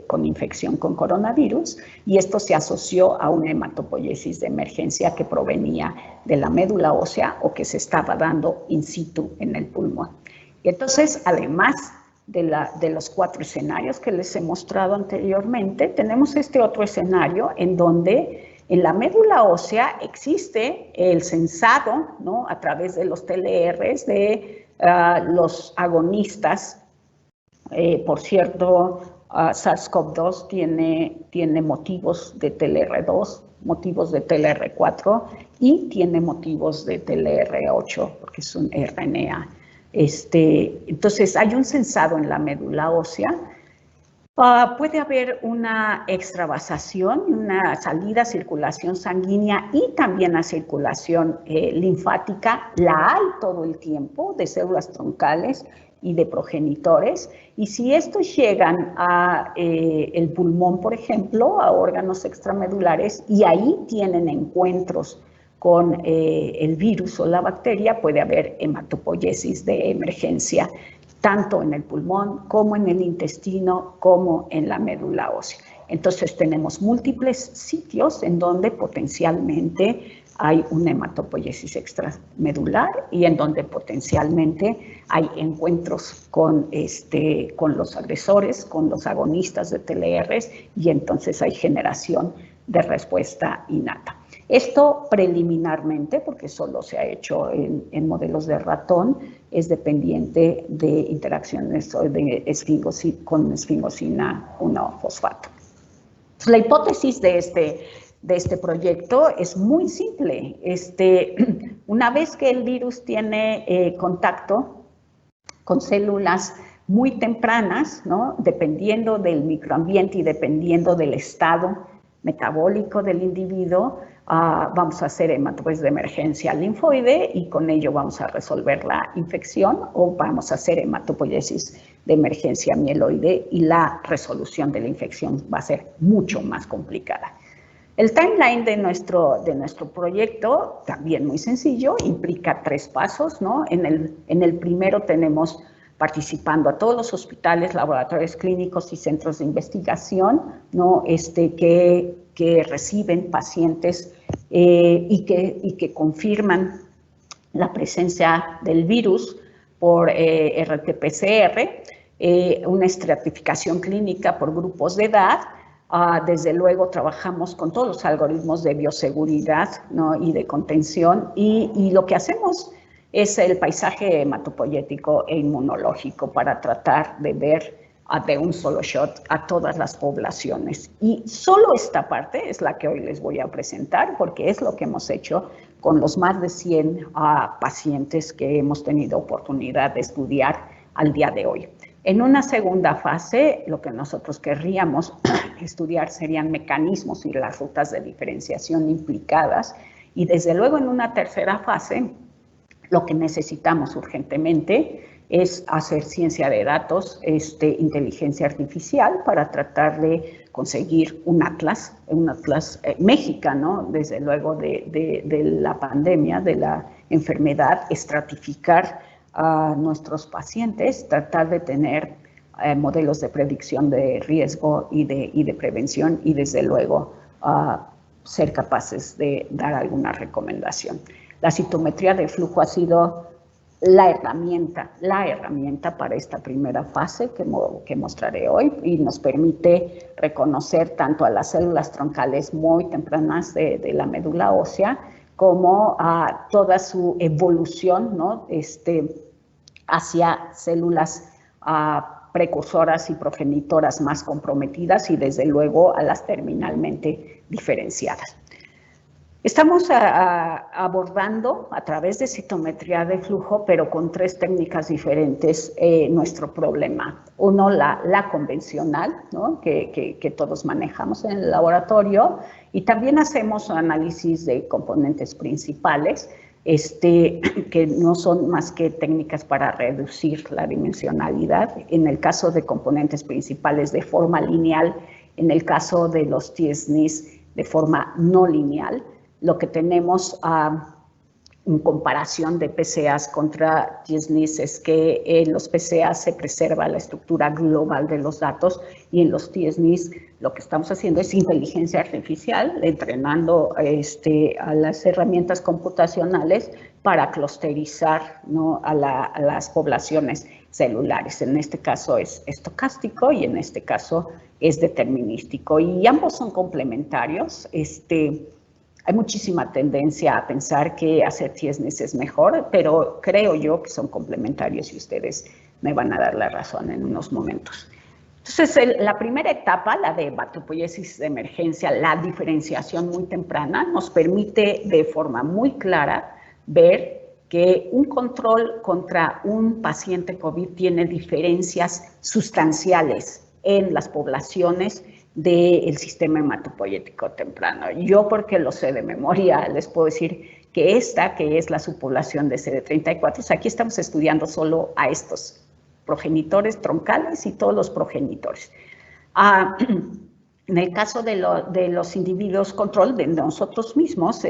con infección con coronavirus, y esto se asoció a una hematopoiesis de emergencia que provenía de la médula ósea o que se estaba dando in situ en el pulmón. Y entonces, además de los 4 escenarios que les he mostrado anteriormente, tenemos este otro escenario en donde en la médula ósea existe el sensado, ¿no?, a través de los TLRs de los agonistas. Por cierto, SARS-CoV-2 tiene motivos de TLR2, motivos de TLR4 y tiene motivos de TLR8, porque es un RNA. Entonces, hay un sensado en la médula ósea. Puede haber una extravasación, una salida a circulación sanguínea y también a circulación linfática. La hay todo el tiempo, de células troncales y de progenitores. Y si estos llegan a el pulmón, por ejemplo, a órganos extramedulares, y ahí tienen encuentros con el virus o la bacteria, puede haber hematopoiesis de emergencia, tanto en el pulmón como en el intestino como en la médula ósea. Entonces tenemos múltiples sitios en donde potencialmente hay una hematopoiesis extramedular y en donde potencialmente hay encuentros con los agresores, con los agonistas de TLRs, y entonces hay generación de respuesta innata. Esto preliminarmente, porque solo se ha hecho en modelos de ratón, es dependiente de interacciones con esfingosina 1-fosfato. La hipótesis de este proyecto es muy simple. Una vez que el virus tiene contacto con células muy tempranas, ¿no? Dependiendo del microambiente y dependiendo del estado metabólico del individuo, vamos a hacer hematopoiesis de emergencia linfoide y con ello vamos a resolver la infección, o vamos a hacer hematopoiesis de emergencia mieloide y la resolución de la infección va a ser mucho más complicada. El timeline de nuestro proyecto, también muy sencillo, implica 3 pasos, ¿no? En el primero tenemos participando a todos los hospitales, laboratorios clínicos y centros de investigación, ¿no? Que reciben pacientes y que confirman la presencia del virus por RT-PCR, una estratificación clínica por grupos de edad. Desde luego trabajamos con todos los algoritmos de bioseguridad, ¿no? Y de contención, y lo que hacemos es el paisaje hematopoyético e inmunológico para tratar de ver de un solo shot a todas las poblaciones. Y solo esta parte es la que hoy les voy a presentar, porque es lo que hemos hecho con los más de 100 pacientes que hemos tenido oportunidad de estudiar al día de hoy. En una segunda fase, lo que nosotros querríamos estudiar serían mecanismos y las rutas de diferenciación implicadas, y desde luego en una tercera fase, lo que necesitamos urgentemente es hacer ciencia de datos, inteligencia artificial, para tratar de conseguir un atlas mexicano, desde luego de la pandemia, de la enfermedad, estratificar a nuestros pacientes, tratar de tener modelos de predicción de riesgo y de prevención, y desde luego ser capaces de dar alguna recomendación. La citometría de flujo ha sido la herramienta para esta primera fase que mostraré hoy, y nos permite reconocer tanto a las células troncales muy tempranas de la médula ósea como a toda su evolución, ¿no? Hacia células precursoras y progenitoras más comprometidas, y desde luego a las terminalmente diferenciadas. Estamos abordando a través de citometría de flujo, pero con 3 técnicas diferentes, nuestro problema. Uno, la convencional, ¿no? que todos manejamos en el laboratorio, y también hacemos análisis de componentes principales, que no son más que técnicas para reducir la dimensionalidad. En el caso de componentes principales de forma lineal, en el caso de los TSNIs de forma no lineal. Lo que tenemos en comparación de PCAs contra TSNIs es que en los PCAs se preserva la estructura global de los datos, y en los TSNIs lo que estamos haciendo es inteligencia artificial, entrenando a las herramientas computacionales para clusterizar, ¿no? a las poblaciones celulares. En este caso es estocástico y en este caso es determinístico, y ambos son complementarios. Hay muchísima tendencia a pensar que hacer TSNIs es mejor, pero creo yo que son complementarios, y ustedes me van a dar la razón en unos momentos. Entonces, la primera etapa, la de hematopoiesis de emergencia, la diferenciación muy temprana, nos permite de forma muy clara ver que un control contra un paciente COVID tiene diferencias sustanciales en las poblaciones del sistema hematopoyético temprano. Yo, porque lo sé de memoria, les puedo decir que que es la subpoblación de CD34, aquí estamos estudiando solo a estos progenitores troncales y todos los progenitores. En el caso de los individuos control, de nosotros mismos,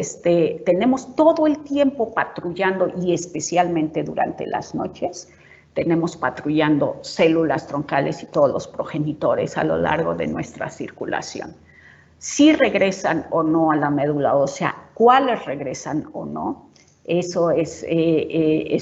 tenemos todo el tiempo patrullando, y especialmente durante las noches, tenemos patrullando células troncales y todos los progenitores a lo largo de nuestra circulación. Si regresan o no a la médula ósea, cuáles regresan o no, eso es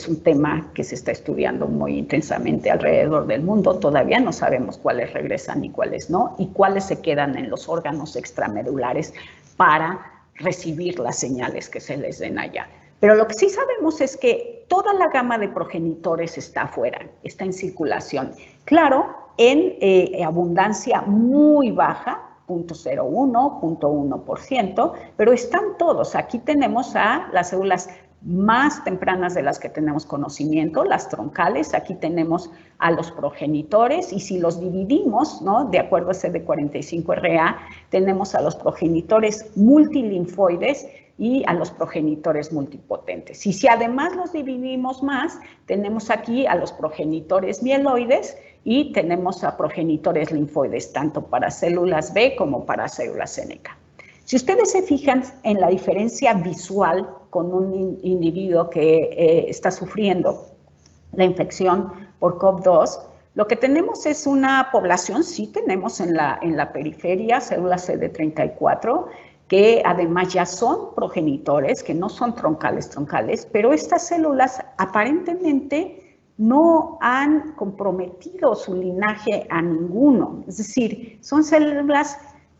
un tema que se está estudiando muy intensamente alrededor del mundo. Todavía no sabemos cuáles regresan y cuáles no, y cuáles se quedan en los órganos extramedulares para recibir las señales que se les den allá. Pero lo que sí sabemos es que toda la gama de progenitores está afuera, está en circulación. Claro, en abundancia muy baja, 0.01, 0.1%, pero están todos. Aquí tenemos a las células más tempranas de las que tenemos conocimiento, las troncales, aquí tenemos a los progenitores, y si los dividimos, ¿no?, de acuerdo a CD45RA, tenemos a los progenitores multilinfoides y a los progenitores multipotentes. Y si además los dividimos más, tenemos aquí a los progenitores mieloides y tenemos a progenitores linfoides, tanto para células B como para células NK. Si ustedes se fijan en la diferencia visual con un individuo que está sufriendo la infección por COV2, lo que tenemos es una población, sí tenemos en la periferia células CD34, que además ya son progenitores, que no son troncales, pero estas células aparentemente no han comprometido su linaje a ninguno. Es decir, son células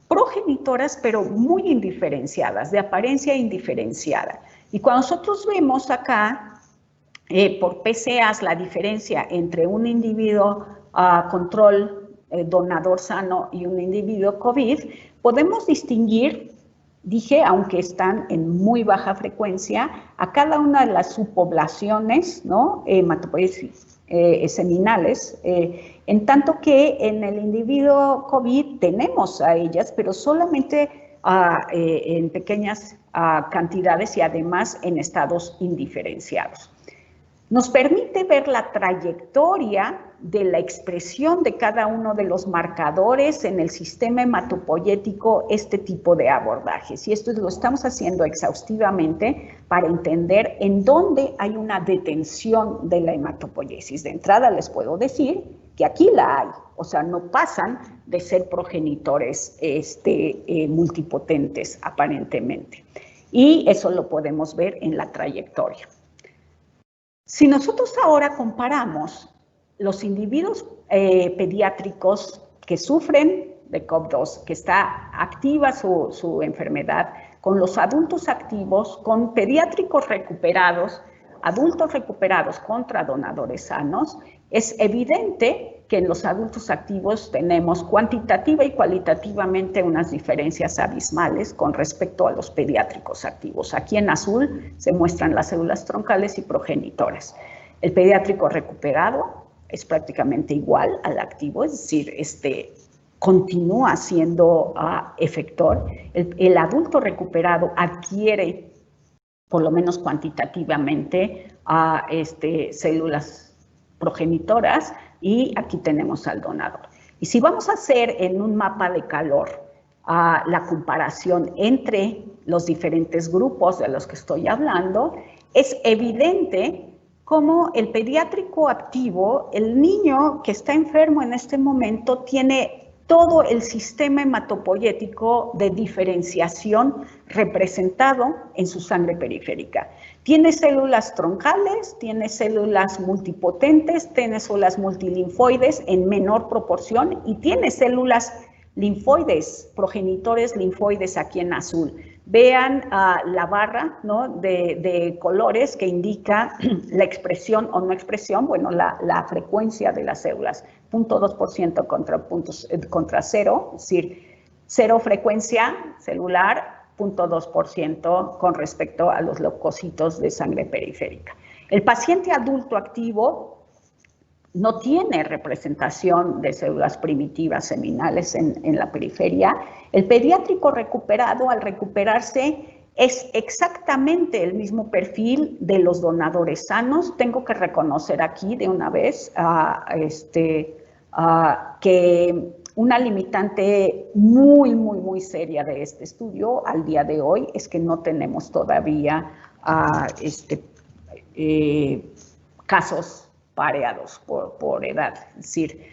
progenitoras, pero muy indiferenciadas, de apariencia indiferenciada. Y cuando nosotros vemos acá, por PCAs, la diferencia entre un individuo control donador sano y un individuo COVID, podemos distinguir, dije, aunque están en muy baja frecuencia, a cada una de las subpoblaciones, ¿no?, hematopoiesis seminales, en tanto que en el individuo COVID tenemos a ellas, pero solamente en pequeñas cantidades y además en estados indiferenciados. Nos permite ver la trayectoria de la expresión de cada uno de los marcadores en el sistema hematopoyético, este tipo de abordajes. Y esto lo estamos haciendo exhaustivamente para entender en dónde hay una detención de la hematopoiesis. De entrada les puedo decir que aquí la hay, o sea, no pasan de ser progenitores multipotentes aparentemente. Y eso lo podemos ver en la trayectoria. Si nosotros ahora comparamos los individuos pediátricos que sufren de COV2, que está activa su enfermedad, con los adultos activos, con pediátricos recuperados, adultos recuperados contra donadores sanos, es evidente que en los adultos activos tenemos cuantitativa y cualitativamente unas diferencias abismales con respecto a los pediátricos activos. Aquí en azul se muestran las células troncales y progenitoras. El pediátrico recuperado es prácticamente igual al activo, es decir, continúa siendo efector. El adulto recuperado adquiere, por lo menos cuantitativamente, células progenitoras, y aquí tenemos al donador. Y si vamos a hacer en un mapa de calor la comparación entre los diferentes grupos de los que estoy hablando, es evidente cómo el pediátrico activo, el niño que está enfermo en este momento, tiene todo el sistema hematopoyético de diferenciación representado en su sangre periférica. Tiene células troncales, tiene células multipotentes, tiene células multilinfoides en menor proporción y tiene células linfoides, progenitores linfoides aquí en azul. Vean la barra, ¿no?, de colores que indica la expresión o no expresión, bueno, la frecuencia de las células, 0.2% contra 0, es decir, 0 frecuencia celular, 0.2% con respecto a los leucocitos de sangre periférica. El paciente adulto activo no tiene representación de células primitivas seminales en la periferia. El pediátrico recuperado, al recuperarse, es exactamente el mismo perfil de los donadores sanos. Tengo que reconocer aquí de una vez que una limitante muy seria de este estudio al día de hoy es que no tenemos todavía casos pareados por edad, es decir,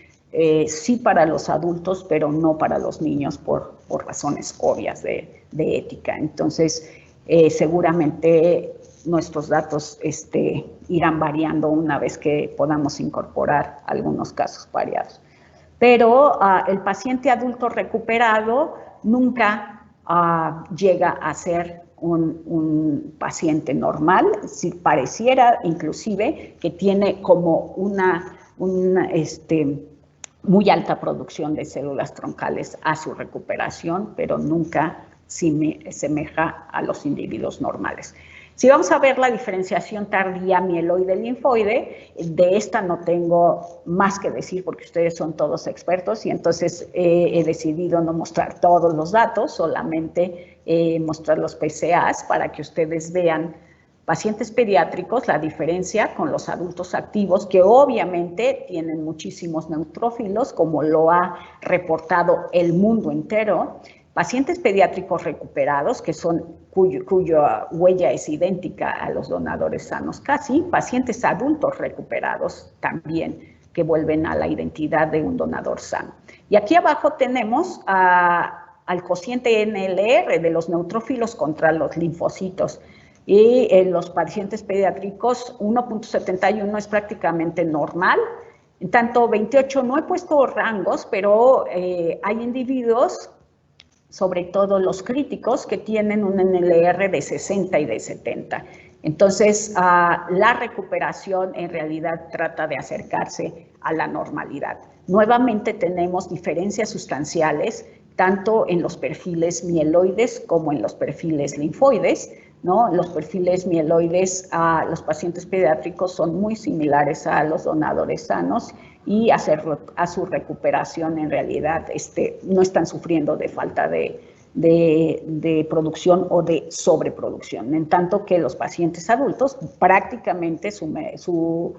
sí para los adultos, pero no para los niños por razones obvias de ética. Entonces, seguramente nuestros datos irán variando una vez que podamos incorporar algunos casos pareados. Pero el paciente adulto recuperado nunca llega a ser un paciente normal, si pareciera inclusive que tiene como una muy alta producción de células troncales a su recuperación, pero nunca semeja a los individuos normales. Si vamos a ver la diferenciación tardía mieloide-linfoide, de esta no tengo más que decir porque ustedes son todos expertos y entonces he decidido no mostrar todos los datos, solamente mostrar los PCAs para que ustedes vean pacientes pediátricos, la diferencia con los adultos activos, que obviamente tienen muchísimos neutrófilos, como lo ha reportado el mundo entero. Pacientes pediátricos recuperados, que son cuya huella es idéntica a los donadores sanos casi. Pacientes adultos recuperados también, que vuelven a la identidad de un donador sano. Y aquí abajo tenemos al cociente NLR de los neutrófilos contra los linfocitos. Y en los pacientes pediátricos 1.71 es prácticamente normal. En tanto 28 no he puesto rangos, pero hay individuos, sobre todo los críticos, que tienen un NLR de 60 y de 70. Entonces, la recuperación en realidad trata de acercarse a la normalidad. Nuevamente tenemos diferencias sustanciales, tanto en los perfiles mieloides como en los perfiles linfoides, ¿no? Los perfiles mieloides a los pacientes pediátricos son muy similares a los donadores sanos y a su recuperación en realidad no están sufriendo de falta de producción o de sobreproducción. En tanto que los pacientes adultos prácticamente su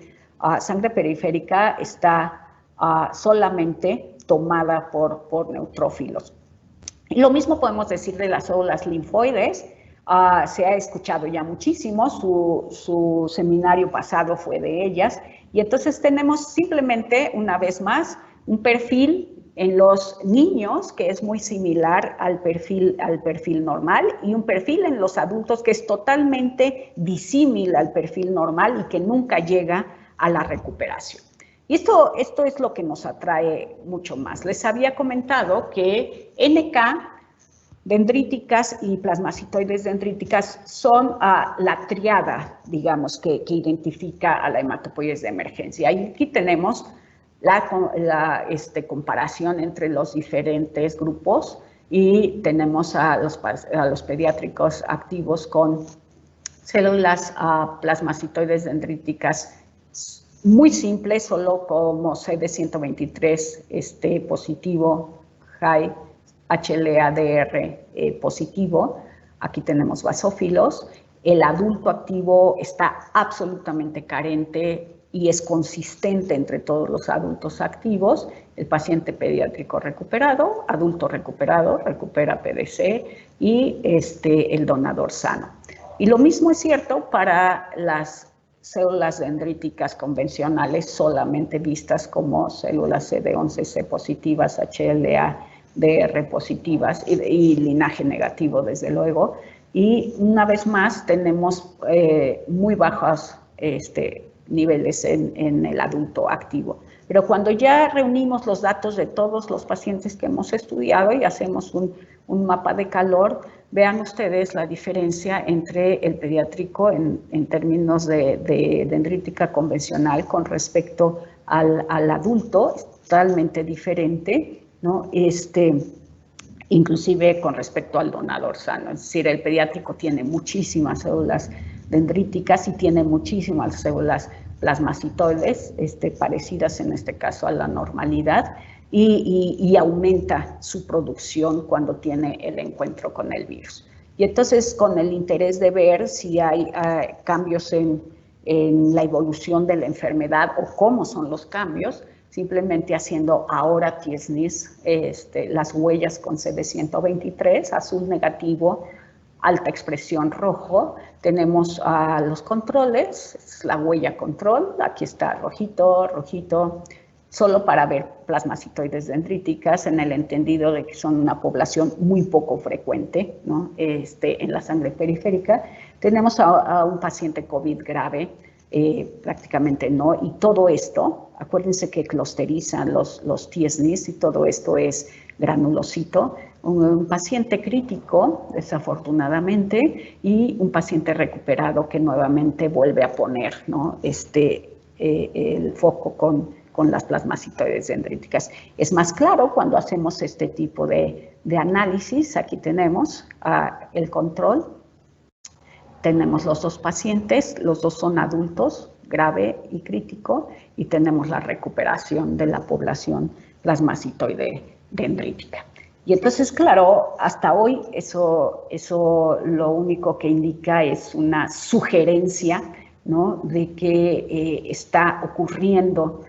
sangre periférica está solamente tomada por neutrófilos. Y lo mismo podemos decir de las células linfoides. Se ha escuchado ya muchísimo, su seminario pasado fue de ellas, y entonces tenemos simplemente, una vez más, un perfil en los niños que es muy similar al perfil normal, y un perfil en los adultos que es totalmente disímil al perfil normal y que nunca llega a la recuperación. Y esto es lo que nos atrae mucho más. Les había comentado que NK, dendríticas y plasmacitoides dendríticas son la triada, digamos, que identifica a la hematopoiesis de emergencia. Y aquí tenemos la comparación entre los diferentes grupos y tenemos a los pediátricos activos con células plasmacitoides dendríticas muy simples, solo como CD123 positivo, high, HLA-DR positivo. Aquí tenemos basófilos. El adulto activo está absolutamente carente y es consistente entre todos los adultos activos. El paciente pediátrico recuperado, adulto recuperado, recupera PDC y el donador sano. Y lo mismo es cierto para las células dendríticas convencionales, solamente vistas como células CD11C positivas, HLA-DR positivas y linaje negativo, desde luego. Y una vez más tenemos muy bajos niveles en el adulto activo. Pero cuando ya reunimos los datos de todos los pacientes que hemos estudiado y hacemos un mapa de calor, vean ustedes la diferencia entre el pediátrico en términos de dendrítica convencional con respecto al adulto, es totalmente diferente, ¿no? Inclusive con respecto al donador sano. Es decir, el pediátrico tiene muchísimas células dendríticas y tiene muchísimas células plasmacitoides, parecidas en este caso a la normalidad, y aumenta su producción cuando tiene el encuentro con el virus. Y entonces, con el interés de ver si hay cambios en la evolución de la enfermedad o cómo son los cambios, simplemente haciendo ahora TSNIS, las huellas con CD123, azul negativo, alta expresión rojo, tenemos los controles, es la huella control, aquí está rojito, rojito, solo para ver plasmacitoides dendríticas, en el entendido de que son una población muy poco frecuente, ¿no? En la sangre periférica. Tenemos a un paciente COVID grave, prácticamente no, y todo esto, acuérdense que clusterizan los TSNIs y todo esto es granulocito, un paciente crítico, desafortunadamente, y un paciente recuperado que nuevamente vuelve a poner, ¿no? El foco con las plasmacitoides dendríticas. Es más claro cuando hacemos este tipo de análisis. Aquí tenemos el control. Tenemos los dos pacientes, los dos son adultos, grave y crítico, y tenemos la recuperación de la población plasmacitoide dendrítica. Y entonces, claro, hasta hoy eso lo único que indica es una sugerencia, ¿no?, de que está ocurriendo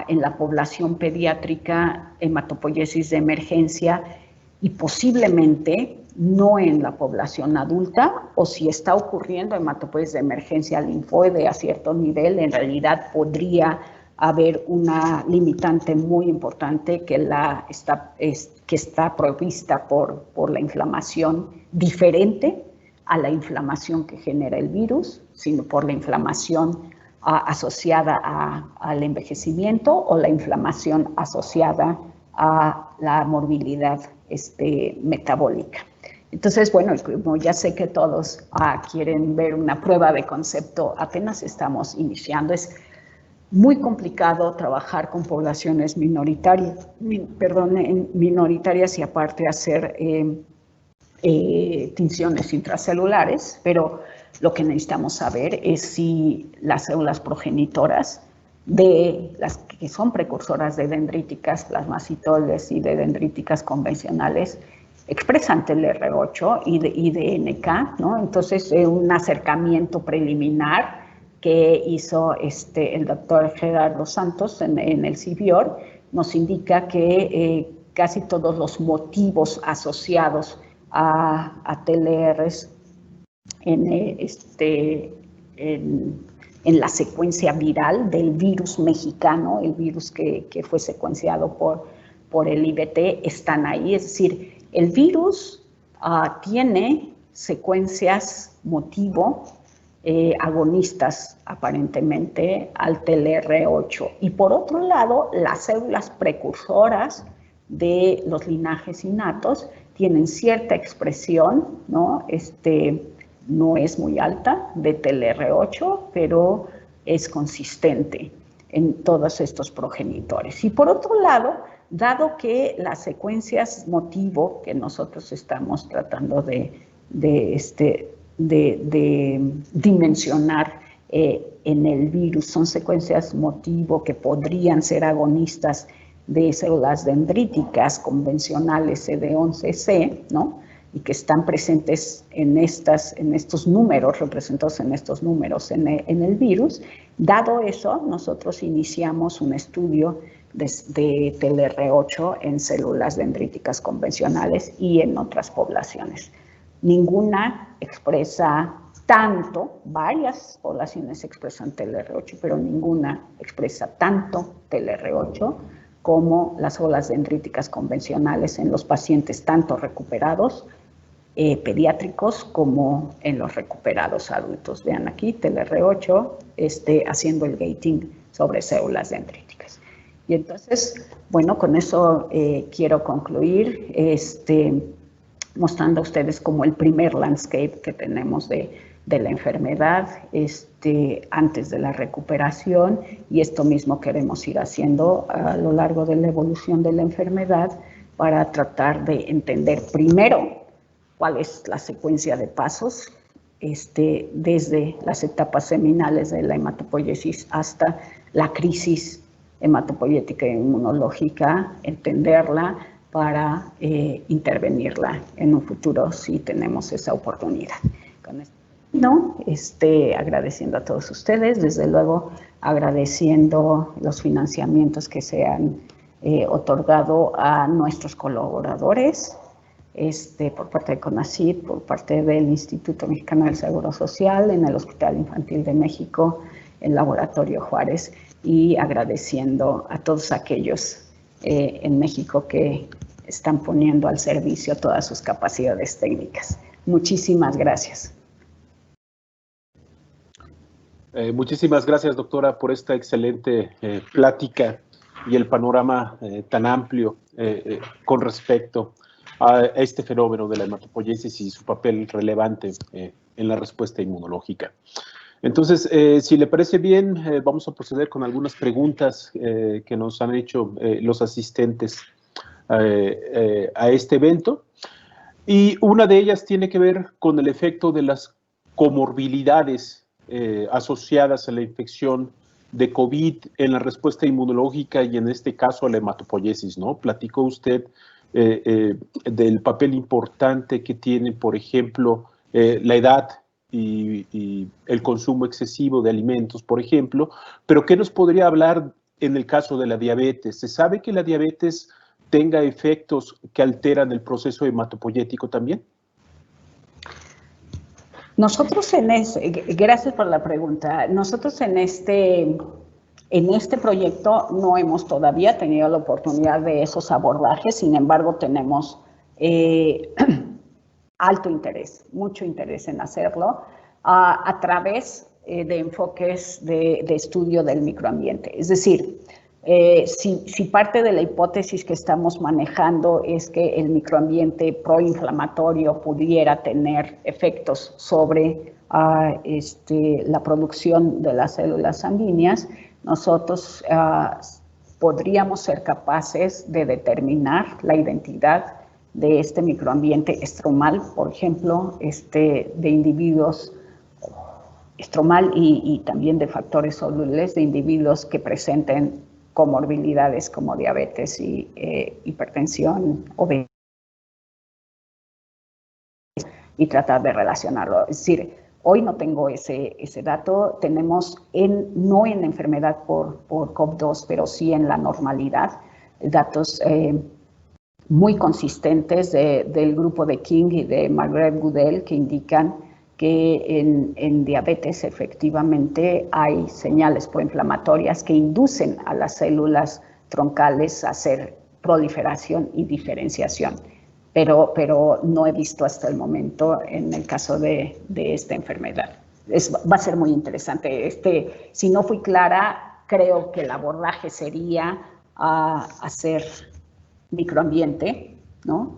en la población pediátrica hematopoiesis de emergencia y posiblemente no en la población adulta, o si está ocurriendo hematopoiesis de emergencia linfoide a cierto nivel, en realidad podría haber una limitante muy importante que está provista por la inflamación diferente a la inflamación que genera el virus, sino por la inflamación asociada al envejecimiento o la inflamación asociada a la morbilidad metabólica. Entonces, bueno, como ya sé que todos quieren ver una prueba de concepto, apenas estamos iniciando. Es muy complicado trabajar con poblaciones minoritarias y aparte hacer tinciones intracelulares, pero lo que necesitamos saber es si las células progenitoras de las que son precursoras de dendríticas plasmacitoides y de dendríticas convencionales expresan TLR8 y DNK, ¿no? Entonces, un acercamiento preliminar que hizo el doctor Gerardo Santos en el CIBIOR nos indica que casi todos los motivos asociados a TLRs en la secuencia viral del virus mexicano, el virus que fue secuenciado por el IBT, están ahí. Es decir, el virus tiene secuencias motivo agonistas aparentemente al TLR8. Y por otro lado, las células precursoras de los linajes innatos tienen cierta expresión, ¿no? No es muy alta de TLR8, pero es consistente en todos estos progenitores. Y por otro lado, dado que las secuencias motivo que nosotros estamos tratando de dimensionar en el virus son secuencias motivo que podrían ser agonistas de células dendríticas convencionales CD11C, ¿no?, y que están presentes en estos números, representados en estos números en el virus. Dado eso, nosotros iniciamos un estudio de TLR8 en células dendríticas convencionales y en otras poblaciones. Ninguna expresa tanto, varias poblaciones expresan TLR8, pero ninguna expresa tanto TLR8 como las células dendríticas convencionales en los pacientes tanto recuperados pediátricos como en los recuperados adultos. Vean aquí, TLR8 haciendo el gating sobre células dendríticas. Y entonces, bueno, con eso quiero concluir, mostrando a ustedes como el primer landscape que tenemos de la enfermedad antes de la recuperación, y esto mismo queremos ir haciendo a lo largo de la evolución de la enfermedad para tratar de entender primero cuál es la secuencia de pasos desde las etapas seminales de la hematopoiesis hasta la crisis hematopoietica e inmunológica, entenderla para intervenirla en un futuro si tenemos esa oportunidad. Con esto, agradeciendo a todos ustedes, desde luego agradeciendo los financiamientos que se han otorgado a nuestros colaboradores, por parte de CONACYT, por parte del Instituto Mexicano del Seguro Social, en el Hospital Infantil de México, el Laboratorio Juárez, y agradeciendo a todos aquellos en México que están poniendo al servicio todas sus capacidades técnicas. Muchísimas gracias. Muchísimas gracias, doctora, por esta excelente plática y el panorama tan amplio con respecto a este fenómeno de la hematopoiesis y su papel relevante en la respuesta inmunológica. Entonces, si le parece bien, vamos a proceder con algunas preguntas que nos han hecho los asistentes a este evento. Y una de ellas tiene que ver con el efecto de las comorbilidades asociadas a la infección de COVID en la respuesta inmunológica y en este caso a la hematopoiesis, ¿no? Platicó usted del papel importante que tiene, por ejemplo, la edad y el consumo excesivo de alimentos, por ejemplo, pero ¿qué nos podría hablar en el caso de la diabetes? ¿Se sabe que la diabetes tenga efectos que alteran el proceso hematopoyético también? Nosotros gracias por la pregunta, nosotros en este proyecto no hemos todavía tenido la oportunidad de esos abordajes, sin embargo tenemos alto interés, mucho interés en hacerlo a través de enfoques de estudio del microambiente. Es decir, si parte de la hipótesis que estamos manejando es que el microambiente proinflamatorio pudiera tener efectos sobre la producción de las células sanguíneas, nosotros podríamos ser capaces de determinar la identidad de este microambiente estromal, por ejemplo, de individuos estromal y también de factores solubles de individuos que presenten comorbilidades como diabetes y hipertensión, obesidad, y tratar de relacionarlo. Es decir, hoy no tengo ese dato, tenemos no en enfermedad por COP2, pero sí en la normalidad, datos muy consistentes del grupo de King y de Margaret Goodell que indican que en diabetes efectivamente hay señales proinflamatorias que inducen a las células troncales a hacer proliferación y diferenciación. Pero no he visto hasta el momento en el caso de esta enfermedad. Va a ser muy interesante. Si no fui clara, creo que el abordaje sería hacer microambiente, ¿no?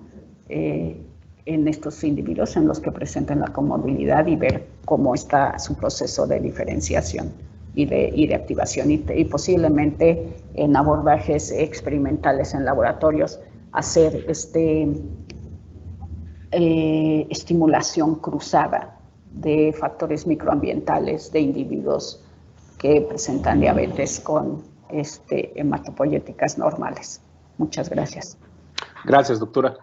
En estos individuos en los que presentan la comorbilidad y ver cómo está su proceso de diferenciación y de activación y posiblemente en abordajes experimentales en laboratorios hacer estimulación cruzada de factores microambientales de individuos que presentan diabetes con hematopoyéticas normales. Muchas gracias. Gracias, doctora.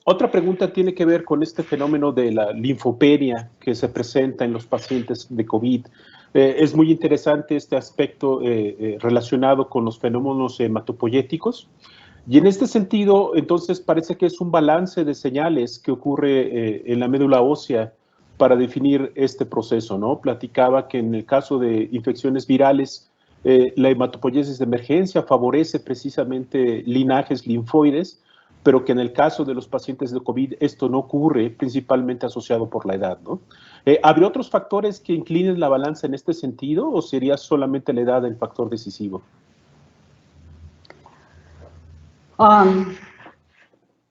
Otra pregunta tiene que ver con este fenómeno de la linfopenia que se presenta en los pacientes de COVID. Es muy interesante este aspecto relacionado con los fenómenos hematopoyéticos. Y en este sentido, entonces, parece que es un balance de señales que ocurre en la médula ósea para definir este proceso, ¿no? Platicaba que en el caso de infecciones virales, la hematopoiesis de emergencia favorece precisamente linajes linfoides, pero que en el caso de los pacientes de COVID esto no ocurre, principalmente asociado por la edad, ¿no? ¿Habría otros factores que inclinen la balanza en este sentido o sería solamente la edad el factor decisivo?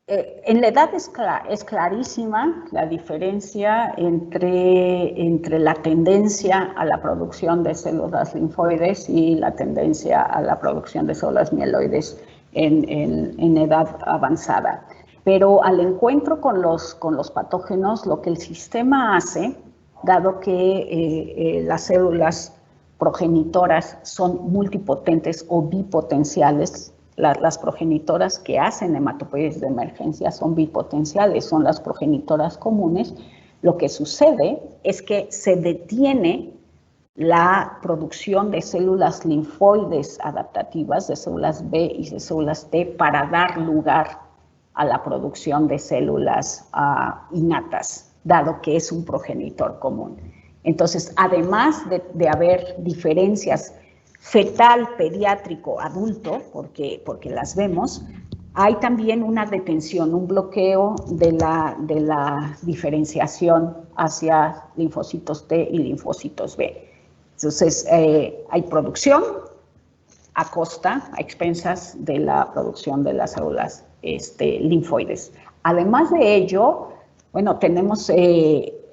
En la edad es clarísima la diferencia entre la tendencia a la producción de células linfoides y la tendencia a la producción de células mieloides en edad avanzada. Pero al encuentro con los patógenos, lo que el sistema hace, dado que las células progenitoras son multipotentes o bipotenciales, las progenitoras que hacen hematopoiesis de emergencia son bipotenciales, son las progenitoras comunes. Lo que sucede es que se detiene la producción de células linfoides adaptativas, de células B y de células T, para dar lugar a la producción de células innatas, dado que es un progenitor común. Entonces, además de haber diferencias fetal, pediátrico, adulto, porque las vemos, hay también una detención, un bloqueo de la diferenciación hacia linfocitos T y linfocitos B. Entonces, hay producción a expensas de la producción de las células linfoides. Además de ello, bueno, tenemos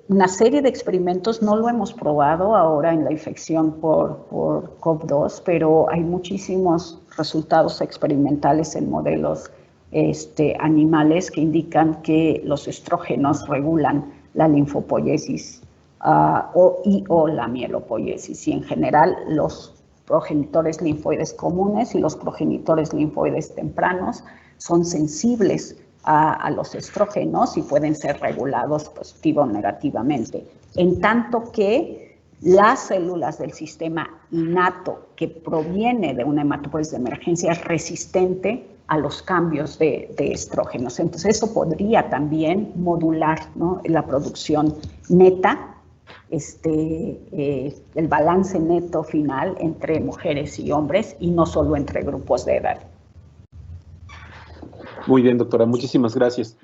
una serie de experimentos, no lo hemos probado ahora en la infección por COV-2, pero hay muchísimos resultados experimentales en modelos animales que indican que los estrógenos regulan la linfopoiesis o la mielopoiesis, y en general los progenitores linfoides comunes y los progenitores linfoides tempranos son sensibles a los estrógenos y pueden ser regulados positivo o negativamente, en tanto que las células del sistema innato que proviene de una hematopoiesis de emergencia es resistente a los cambios de estrógenos. Entonces eso podría también modular, ¿no?, la producción neta, el balance neto final entre mujeres y hombres y no solo entre grupos de edad. Muy bien, doctora, muchísimas gracias.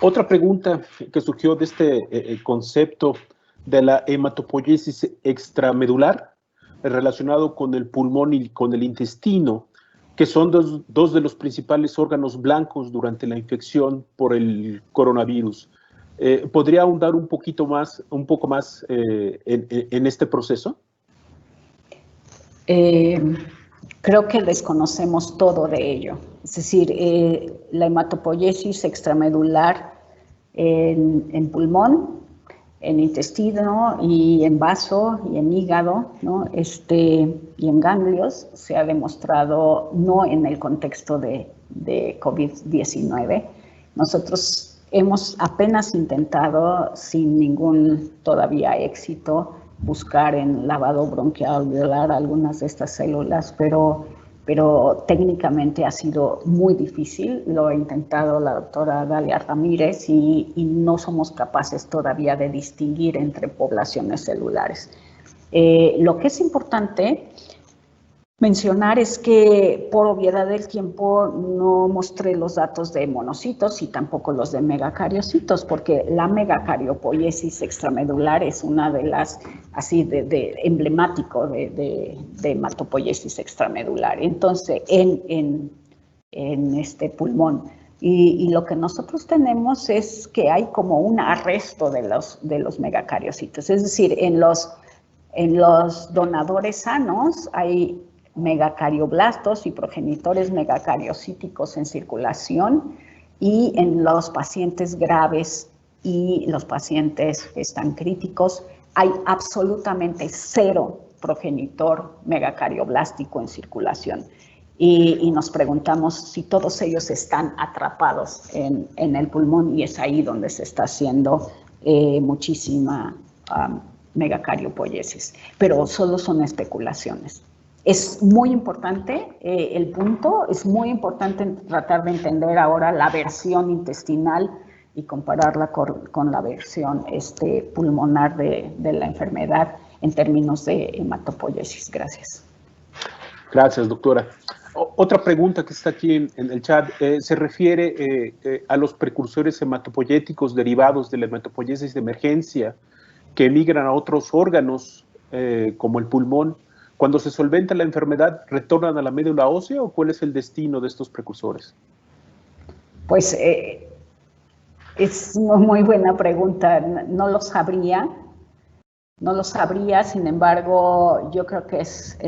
Otra pregunta que surgió de este concepto de la hematopoiesis extramedular relacionado con el pulmón y con el intestino, que son dos de los principales órganos blancos durante la infección por el coronavirus. ¿Podría ahondar un poco más en este proceso? Creo que desconocemos todo de ello. Es decir, la hematopoiesis extramedular en pulmón, en intestino y en vaso y en hígado, ¿no?, y en ganglios, se ha demostrado no en el contexto de COVID-19. Nosotros hemos apenas intentado, sin ningún todavía éxito, buscar en lavado bronquial alveolar algunas de estas células, pero técnicamente ha sido muy difícil. Lo ha intentado la doctora Dalia Ramírez y no somos capaces todavía de distinguir entre poblaciones celulares. Lo que es importante mencionar es que por obviedad del tiempo no mostré los datos de monocitos y tampoco los de megacariocitos, porque la megacariopiesis extramedular es una de las, así emblemático de hematopoiesis extramedular. Entonces, en este pulmón. Y lo que nosotros tenemos es que hay como un arresto de los megacariocitos. Es decir, en los donadores sanos hay megacarioblastos y progenitores megacariocíticos en circulación, y en los pacientes graves y los pacientes que están críticos hay absolutamente cero progenitor megacarioblástico en circulación. Y nos preguntamos si todos ellos están atrapados en el pulmón, y es ahí donde se está haciendo muchísima megacariopiesis, pero solo son especulaciones. Es muy importante el punto, es muy importante tratar de entender ahora la versión intestinal y compararla con la versión pulmonar de la enfermedad en términos de hematopoiesis. Gracias. Gracias, doctora. Otra pregunta que está aquí en el chat se refiere a los precursores hematopoyéticos derivados de la hematopoiesis de emergencia que emigran a otros órganos como el pulmón. Cuando se solventa la enfermedad, ¿retornan a la médula ósea o cuál es el destino de estos precursores? Pues es una muy buena pregunta. No lo sabría, sin embargo, yo creo que es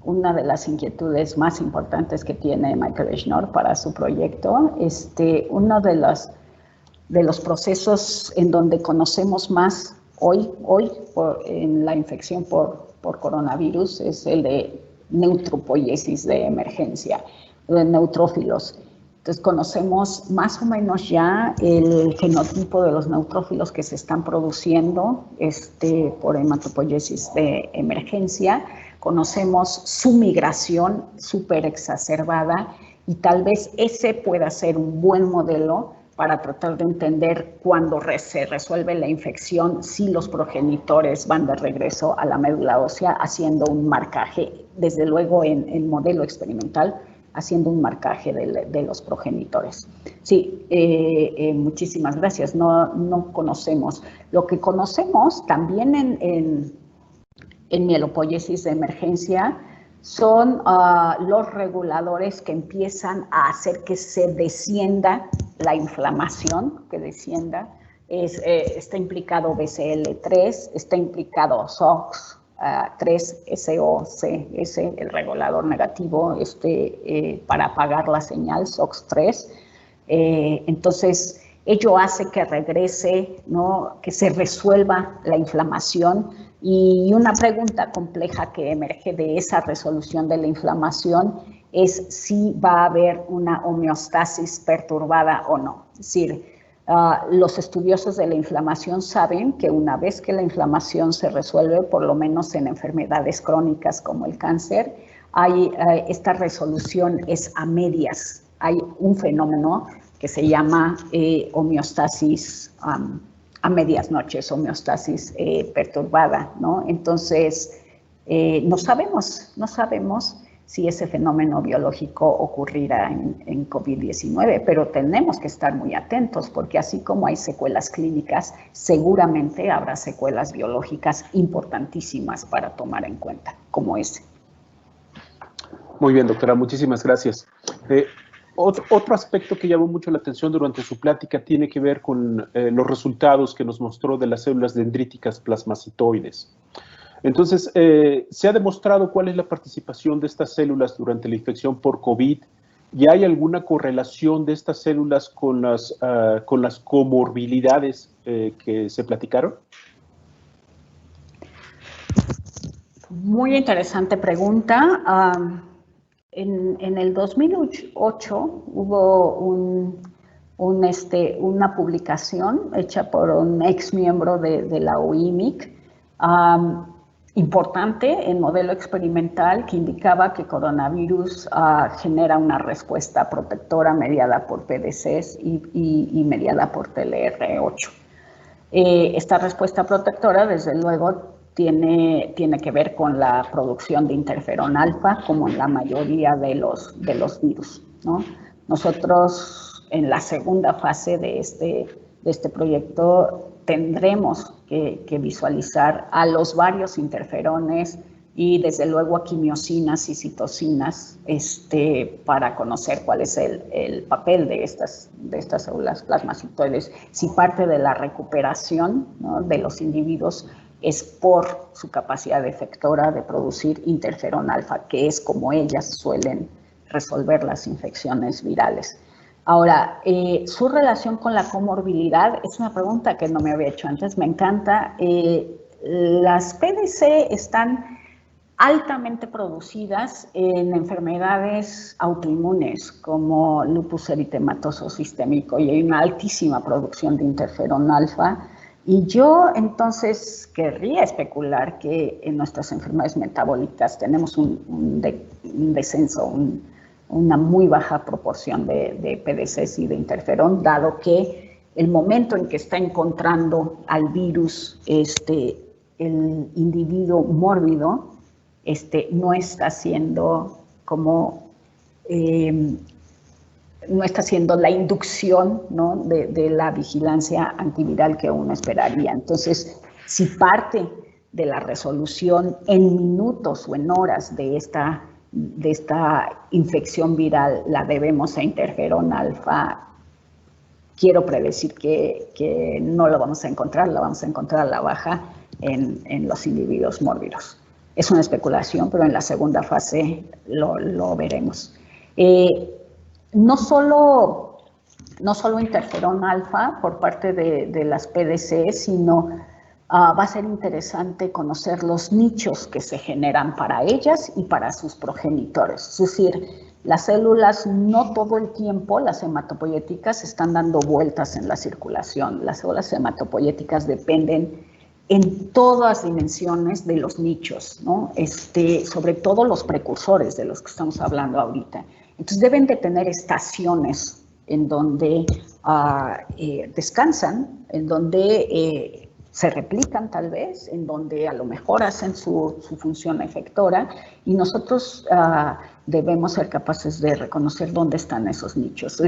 una de las inquietudes más importantes que tiene Michael Schnorr para su proyecto. Uno de los procesos en donde conocemos más hoy en la infección por coronavirus es el de neutropoiesis de emergencia, de neutrófilos. Entonces conocemos más o menos ya el fenotipo de los neutrófilos que se están produciendo por hematopoiesis de emergencia. Conocemos su migración súper exacerbada y tal vez ese pueda ser un buen modelo para tratar de entender cuando se resuelve la infección, si los progenitores van de regreso a la médula ósea, haciendo un marcaje, desde luego en modelo experimental, haciendo un marcaje de los progenitores. Sí, muchísimas gracias. No conocemos. Lo que conocemos también en mielopoiesis de emergencia son los reguladores que empiezan a hacer que se descienda la inflamación que descienda, está implicado BCL3, está implicado SOX3, SOCS, el regulador negativo para apagar la señal, SOX3. Entonces, ello hace que regrese, ¿no?, que se resuelva la inflamación. Y una pregunta compleja que emerge de esa resolución de la inflamación es si va a haber una homeostasis perturbada o no. Es decir, los estudiosos de la inflamación saben que una vez que la inflamación se resuelve, por lo menos en enfermedades crónicas como el cáncer, esta resolución es a medias. Hay un fenómeno que se llama homeostasis a medias noches, homeostasis perturbada, ¿no? Entonces, no sabemos si ese fenómeno biológico ocurrirá en COVID-19, pero tenemos que estar muy atentos, porque así como hay secuelas clínicas, seguramente habrá secuelas biológicas importantísimas para tomar en cuenta, como ese. Muy bien, doctora, muchísimas gracias. Otro aspecto que llamó mucho la atención durante su plática tiene que ver con los resultados que nos mostró de las células dendríticas plasmacitoides. Entonces, ¿se ha demostrado cuál es la participación de estas células durante la infección por COVID? ¿Y hay alguna correlación de estas células con las comorbilidades que se platicaron? Muy interesante pregunta. En el 2008 hubo una publicación hecha por un ex miembro de la UIMIC, importante en modelo experimental, que indicaba que coronavirus genera una respuesta protectora mediada por PDCs y mediada por TLR8. Esta respuesta protectora, desde luego, tiene que ver con la producción de interferón alfa, como en la mayoría de los virus, ¿no? Nosotros, en la segunda fase de este proyecto, tendremos que visualizar a los varios interferones y, desde luego, a quimiosinas y citocinas para conocer cuál es el papel de estas células plasmacitoides. Si parte de la recuperación, ¿no?, de los individuos es por su capacidad efectora de producir interferón alfa, que es como ellas suelen resolver las infecciones virales. Ahora, su relación con la comorbilidad es una pregunta que no me había hecho antes, me encanta. Las PDC están altamente producidas en enfermedades autoinmunes como lupus eritematoso sistémico, y hay una altísima producción de interferón alfa. Y yo entonces querría especular que en nuestras enfermedades metabólicas tenemos un descenso, una muy baja proporción de PDCs y de interferón, dado que el momento en que está encontrando al virus el individuo mórbido no está haciendo no está haciendo la inducción, ¿no?, de la vigilancia antiviral que uno esperaría. Entonces, si parte de la resolución en minutos o en horas de esta infección viral la debemos a interferón alfa, quiero predecir que no lo vamos a encontrar, la vamos a encontrar a la baja en los individuos mórbidos. Es una especulación, pero en la segunda fase lo veremos. No solo interferón alfa por parte de las PDC, sino va a ser interesante conocer los nichos que se generan para ellas y para sus progenitores. Es decir, las células no todo el tiempo, las hematopoyéticas, están dando vueltas en la circulación. Las células hematopoyéticas dependen en todas dimensiones de los nichos, ¿no? Sobre todo los precursores de los que estamos hablando ahorita. Entonces deben de tener estaciones en donde descansan, en donde se replican tal vez, en donde a lo mejor hacen su función efectora, y nosotros debemos ser capaces de reconocer dónde están esos nichos.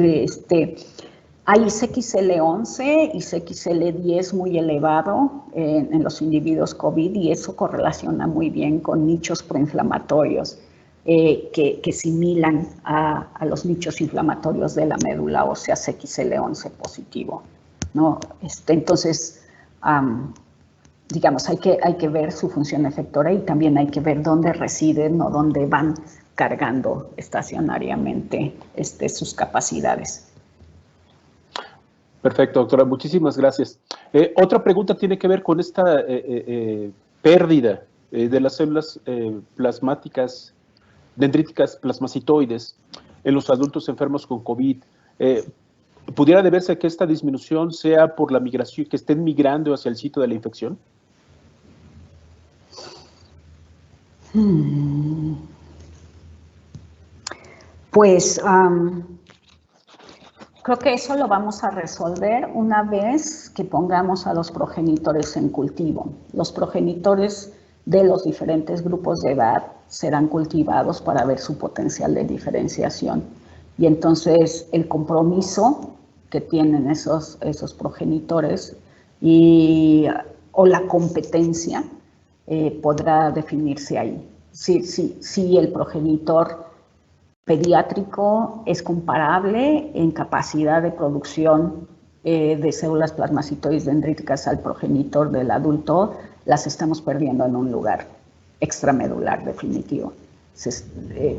Hay CXL11 y CXL10 muy elevado en los individuos COVID, y eso correlaciona muy bien con nichos proinflamatorios. que similan a los nichos inflamatorios de la médula ósea XL11 positivo, ¿no? Entonces, digamos, hay que ver su función efectora y también hay que ver dónde residen o dónde van cargando estacionariamente sus capacidades. Perfecto, doctora, muchísimas gracias. Otra pregunta tiene que ver con esta pérdida de las células plasmáticas, dendríticas plasmacitoides en los adultos enfermos con COVID. ¿Pudiera deberse a que esta disminución sea por la migración, que estén migrando hacia el sitio de la infección? Pues creo que eso lo vamos a resolver una vez que pongamos a los progenitores en cultivo. Los progenitores de los diferentes grupos de edad serán cultivados para ver su potencial de diferenciación. Y entonces el compromiso que tienen esos progenitores o la competencia podrá definirse ahí. Si el progenitor pediátrico es comparable en capacidad de producción de células plasmacitoides dendríticas al progenitor del adulto, las estamos perdiendo en un lugar extramedular definitivo.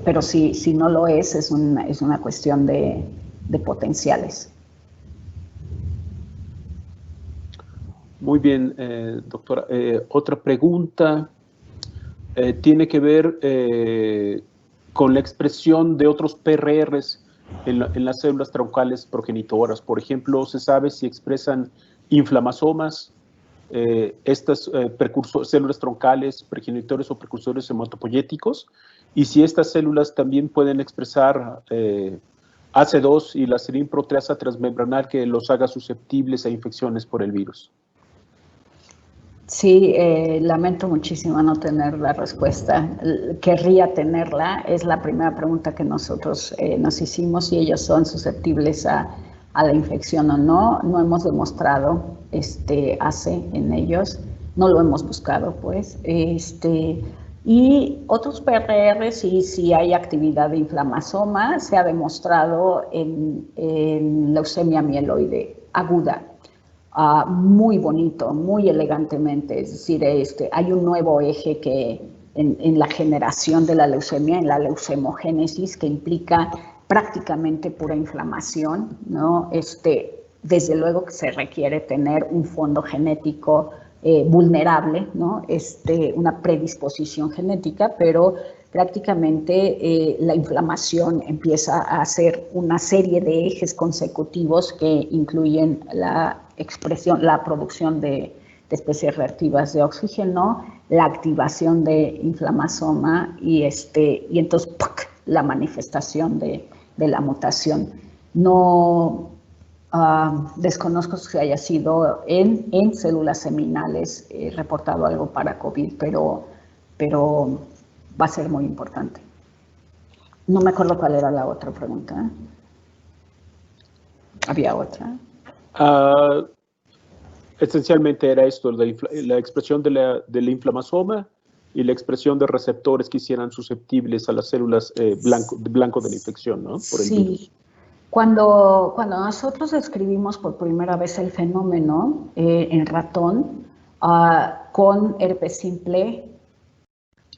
Pero si no lo es una cuestión de potenciales. Muy bien, doctora. Otra pregunta tiene que ver con la expresión de otros PRRs en las células troncales progenitoras. Por ejemplo, se sabe si expresan inflamasomas, estas células troncales, progenitores o precursores hematopoyéticos, y si estas células también pueden expresar AC2 y la serina-proteasa transmembranal que los haga susceptibles a infecciones por el virus. Sí, lamento muchísimo no tener la respuesta. Querría tenerla. Es la primera pregunta que nosotros nos hicimos, si ellos son susceptibles a la infección o no. No hemos demostrado AC en ellos. No lo hemos buscado, pues. Y otros PRR, si hay actividad de inflamasoma, se ha demostrado en leucemia mieloide aguda. Muy bonito, muy elegantemente, es decir, hay un nuevo eje que en la generación de la leucemia, en la leucemogénesis, que implica prácticamente pura inflamación, ¿no? Desde luego que se requiere tener un fondo genético vulnerable, ¿no? Una predisposición genética, pero prácticamente la inflamación empieza a hacer una serie de ejes consecutivos que incluyen la producción de especies reactivas de oxígeno, la activación de inflamasoma y entonces ¡pac!, la manifestación de la mutación. No desconozco si haya sido en células seminales reportado algo para COVID, pero va a ser muy importante. No me acuerdo cuál era la otra pregunta. ¿Había otra? Esencialmente era esto, la expresión del inflamasoma y la expresión de receptores que hicieran susceptibles a las células blanco de la infección, ¿no? Por el virus. Cuando nosotros describimos por primera vez el fenómeno en ratón con herpes simple,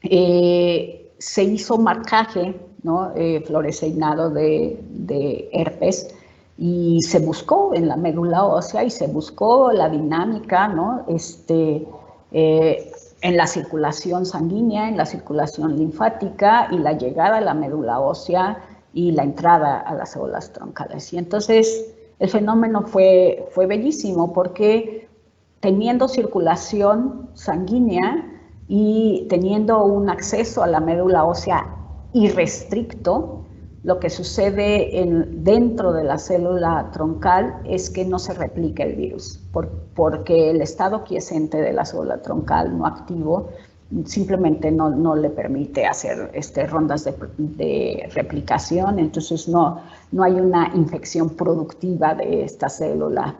se hizo marcaje, ¿no? Fluoresceinado de herpes, y se buscó en la médula ósea y se buscó la dinámica, ¿no? En la circulación sanguínea, en la circulación linfática y la llegada a la médula ósea y la entrada a las células troncales. Y entonces el fenómeno fue bellísimo porque teniendo circulación sanguínea y teniendo un acceso a la médula ósea irrestricto, lo que sucede dentro de la célula troncal es que no se replica el virus, porque el estado quiescente de la célula troncal no activo simplemente no le permite hacer rondas de replicación, entonces no hay una infección productiva de esta célula.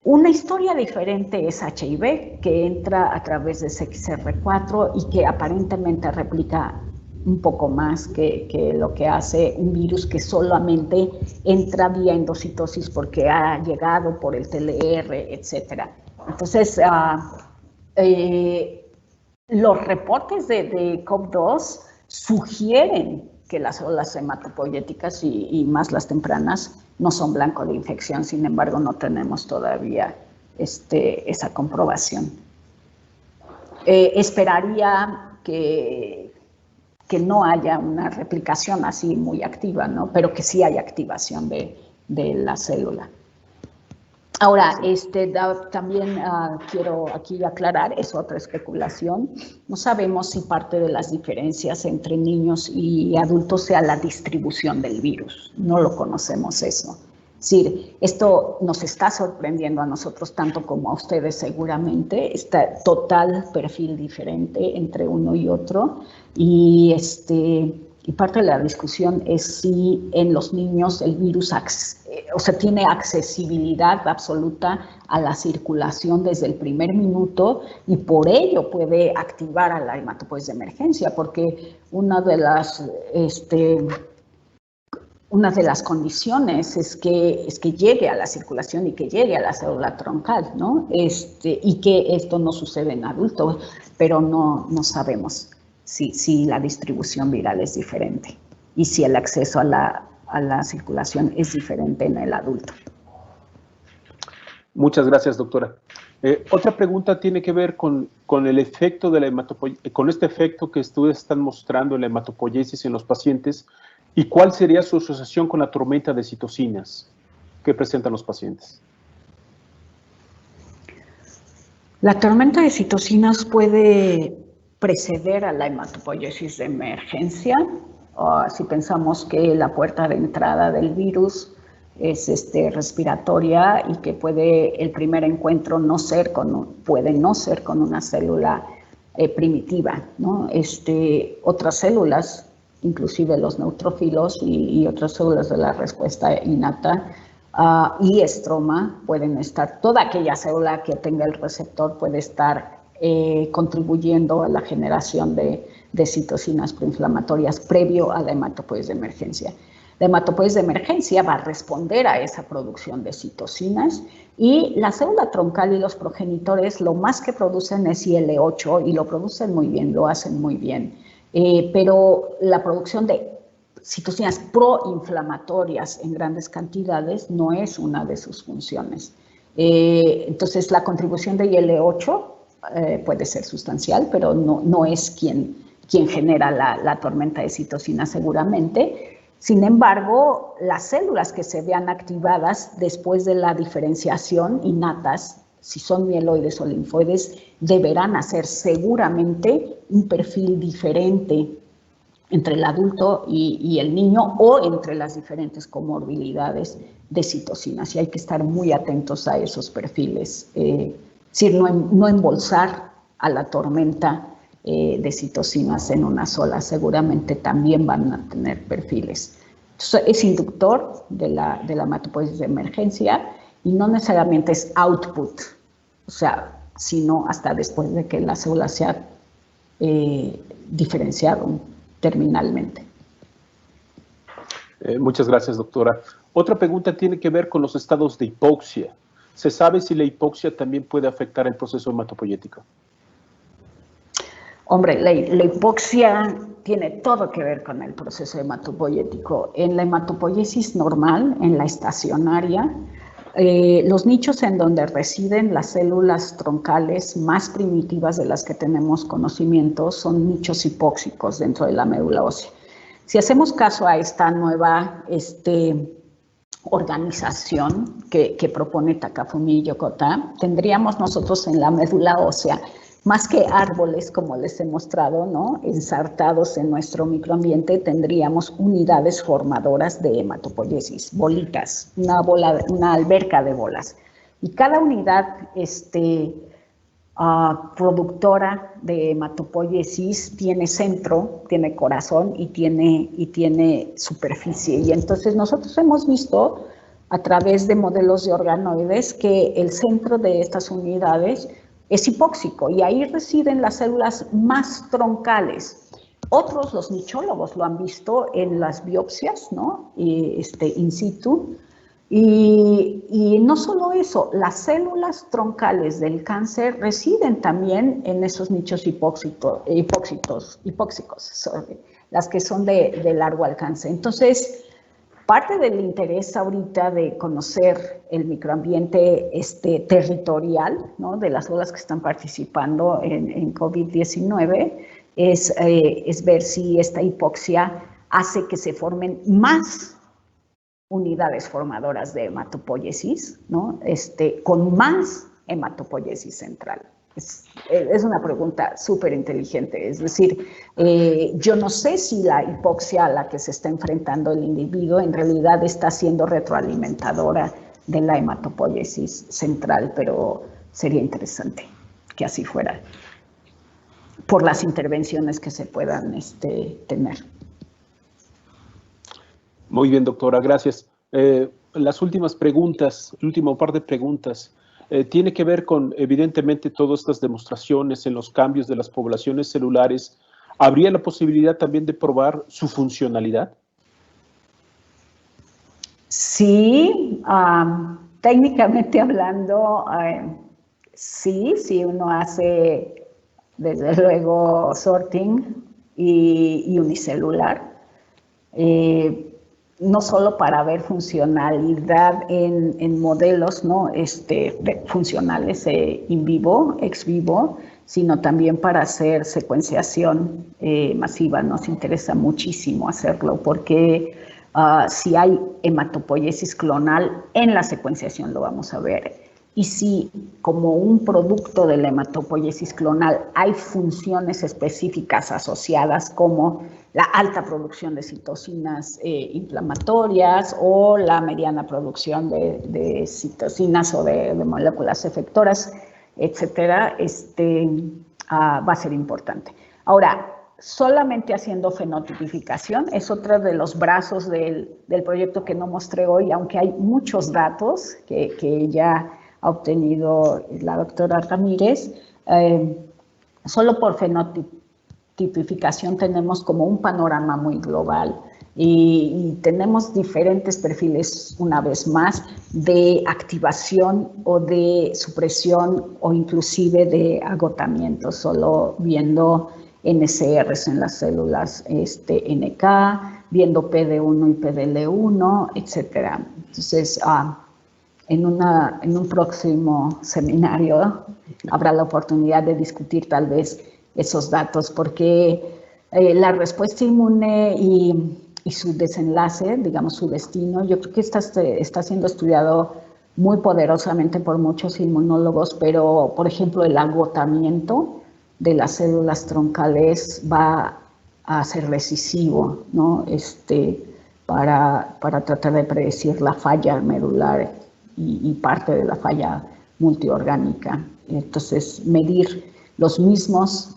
Una historia diferente es HIV, que entra a través de CXR4 y que aparentemente replica un poco más que lo que hace un virus que solamente entra vía endocitosis porque ha llegado por el TLR, etc. Entonces, los reportes de COV2 sugieren que las células hematopoyéticas y más las tempranas no son blanco de infección, sin embargo no tenemos todavía esa comprobación. Esperaría que no haya una replicación así muy activa, ¿no? Pero que sí haya activación de la célula. Ahora, también quiero aquí aclarar, es otra especulación, no sabemos si parte de las diferencias entre niños y adultos sea la distribución del virus, no lo conocemos eso. Es decir, esto nos está sorprendiendo a nosotros tanto como a ustedes seguramente, este total perfil diferente entre uno y otro, y parte de la discusión es si en los niños el virus tiene accesibilidad absoluta a la circulación desde el primer minuto y por ello puede activar a la hematopoiesis de emergencia, porque una de las condiciones es que llegue a la circulación y que llegue a la célula troncal, ¿no? Y que esto no sucede en adultos, pero no sabemos si la distribución viral es diferente y si el acceso a la circulación es diferente en el adulto. Muchas gracias, doctora. Otra pregunta tiene que ver con el efecto de la hematopoiesis, con este efecto que ustedes están mostrando en la hematopoiesis en los pacientes, y cuál sería su asociación con la tormenta de citocinas que presentan los pacientes. La tormenta de citocinas puede preceder a la hematopoiesis de emergencia. Si pensamos que la puerta de entrada del virus es respiratoria y que el primer encuentro puede no ser con una célula primitiva, ¿no? Otras células, inclusive los neutrófilos y otras células de la respuesta innata, y estroma pueden estar, toda aquella célula que tenga el receptor puede estar contribuyendo a la generación de citocinas proinflamatorias previo a la hematopoiesis de emergencia. La hematopoiesis de emergencia va a responder a esa producción de citocinas y la célula troncal y los progenitores lo más que producen es IL-8 y lo producen muy bien, lo hacen muy bien, pero la producción de citocinas proinflamatorias en grandes cantidades no es una de sus funciones. Entonces, la contribución de IL-8 puede ser sustancial, pero no es quien genera la tormenta de citocinas seguramente. Sin embargo, las células que se vean activadas después de la diferenciación innatas, si son mieloides o linfoides, deberán hacer seguramente un perfil diferente entre el adulto y el niño o entre las diferentes comorbilidades de citocinas. Y hay que estar muy atentos a esos perfiles. Es decir, no embolsar a la tormenta de citocinas en una sola, seguramente también van a tener perfiles. Entonces, es inductor de la hematopoiesis de emergencia y no necesariamente es output, sino hasta después de que la célula se ha diferenciado terminalmente. Muchas gracias, doctora. Otra pregunta tiene que ver con los estados de hipoxia. ¿Se sabe si la hipoxia también puede afectar el proceso hematopoyético? Hombre, la hipoxia tiene todo que ver con el proceso hematopoyético. En la hematopoiesis normal, en la estacionaria, los nichos en donde residen las células troncales más primitivas de las que tenemos conocimiento son nichos hipóxicos dentro de la médula ósea. Si hacemos caso a esta nueva organización que propone Takafumi y Yokota, tendríamos nosotros en la médula ósea más que árboles, como les he mostrado, ¿no?, ensartados en nuestro microambiente, tendríamos unidades formadoras de hematopoiesis, bolitas, una alberca de bolas. Y cada unidad productora de hematopoiesis tiene centro, tiene corazón y tiene superficie. Y entonces nosotros hemos visto a través de modelos de organoides que el centro de estas unidades es hipóxico y ahí residen las células más troncales. Otros, los nichólogos, lo han visto en las biopsias, ¿no? In situ. Y no solo eso, las células troncales del cáncer residen también en esos nichos hipóxicos, las que son de largo alcance. Entonces, parte del interés ahorita de conocer el microambiente territorial, ¿no?, de las células que están participando en COVID-19 es ver si esta hipoxia hace que se formen más unidades formadoras de hematopoiesis, ¿no?, con más hematopoiesis central. Es una pregunta súper inteligente, es decir, yo no sé si la hipoxia a la que se está enfrentando el individuo en realidad está siendo retroalimentadora de la hematopoiesis central, pero sería interesante que así fuera, por las intervenciones que se puedan tener. Muy bien, doctora, gracias. Las últimas preguntas, el último par de preguntas, tiene que ver con, evidentemente, todas estas demostraciones en los cambios de las poblaciones celulares. ¿Habría la posibilidad también de probar su funcionalidad? Sí, técnicamente hablando, sí, si uno hace, desde luego, sorting y unicelular, no solo para ver funcionalidad en modelos, ¿no?, funcionales in vivo, ex vivo, sino también para hacer secuenciación masiva. Nos interesa muchísimo hacerlo porque si hay hematopoiesis clonal, en la secuenciación lo vamos a ver. Y si como un producto de la hematopoiesis clonal hay funciones específicas asociadas como la alta producción de citocinas inflamatorias o la mediana producción de citocinas o de moléculas efectoras, etcétera, va a ser importante. Ahora, solamente haciendo fenotipificación es otro de los brazos del proyecto que no mostré hoy, aunque hay muchos datos que ya ha obtenido la doctora Ramírez. Solo por fenotipificación tenemos como un panorama muy global y tenemos diferentes perfiles, una vez más, de activación o de supresión o inclusive de agotamiento, solo viendo NCRs en las células NK, viendo PD1 y PDL1, etcétera. Entonces, en un próximo seminario habrá la oportunidad de discutir tal vez esos datos, porque la respuesta inmune y su desenlace, digamos su destino, yo creo que está siendo estudiado muy poderosamente por muchos inmunólogos, pero por ejemplo el agotamiento de las células troncales va a ser decisivo, ¿no?, para tratar de predecir la falla medular y parte de la falla multiorgánica. Entonces, medir las mismas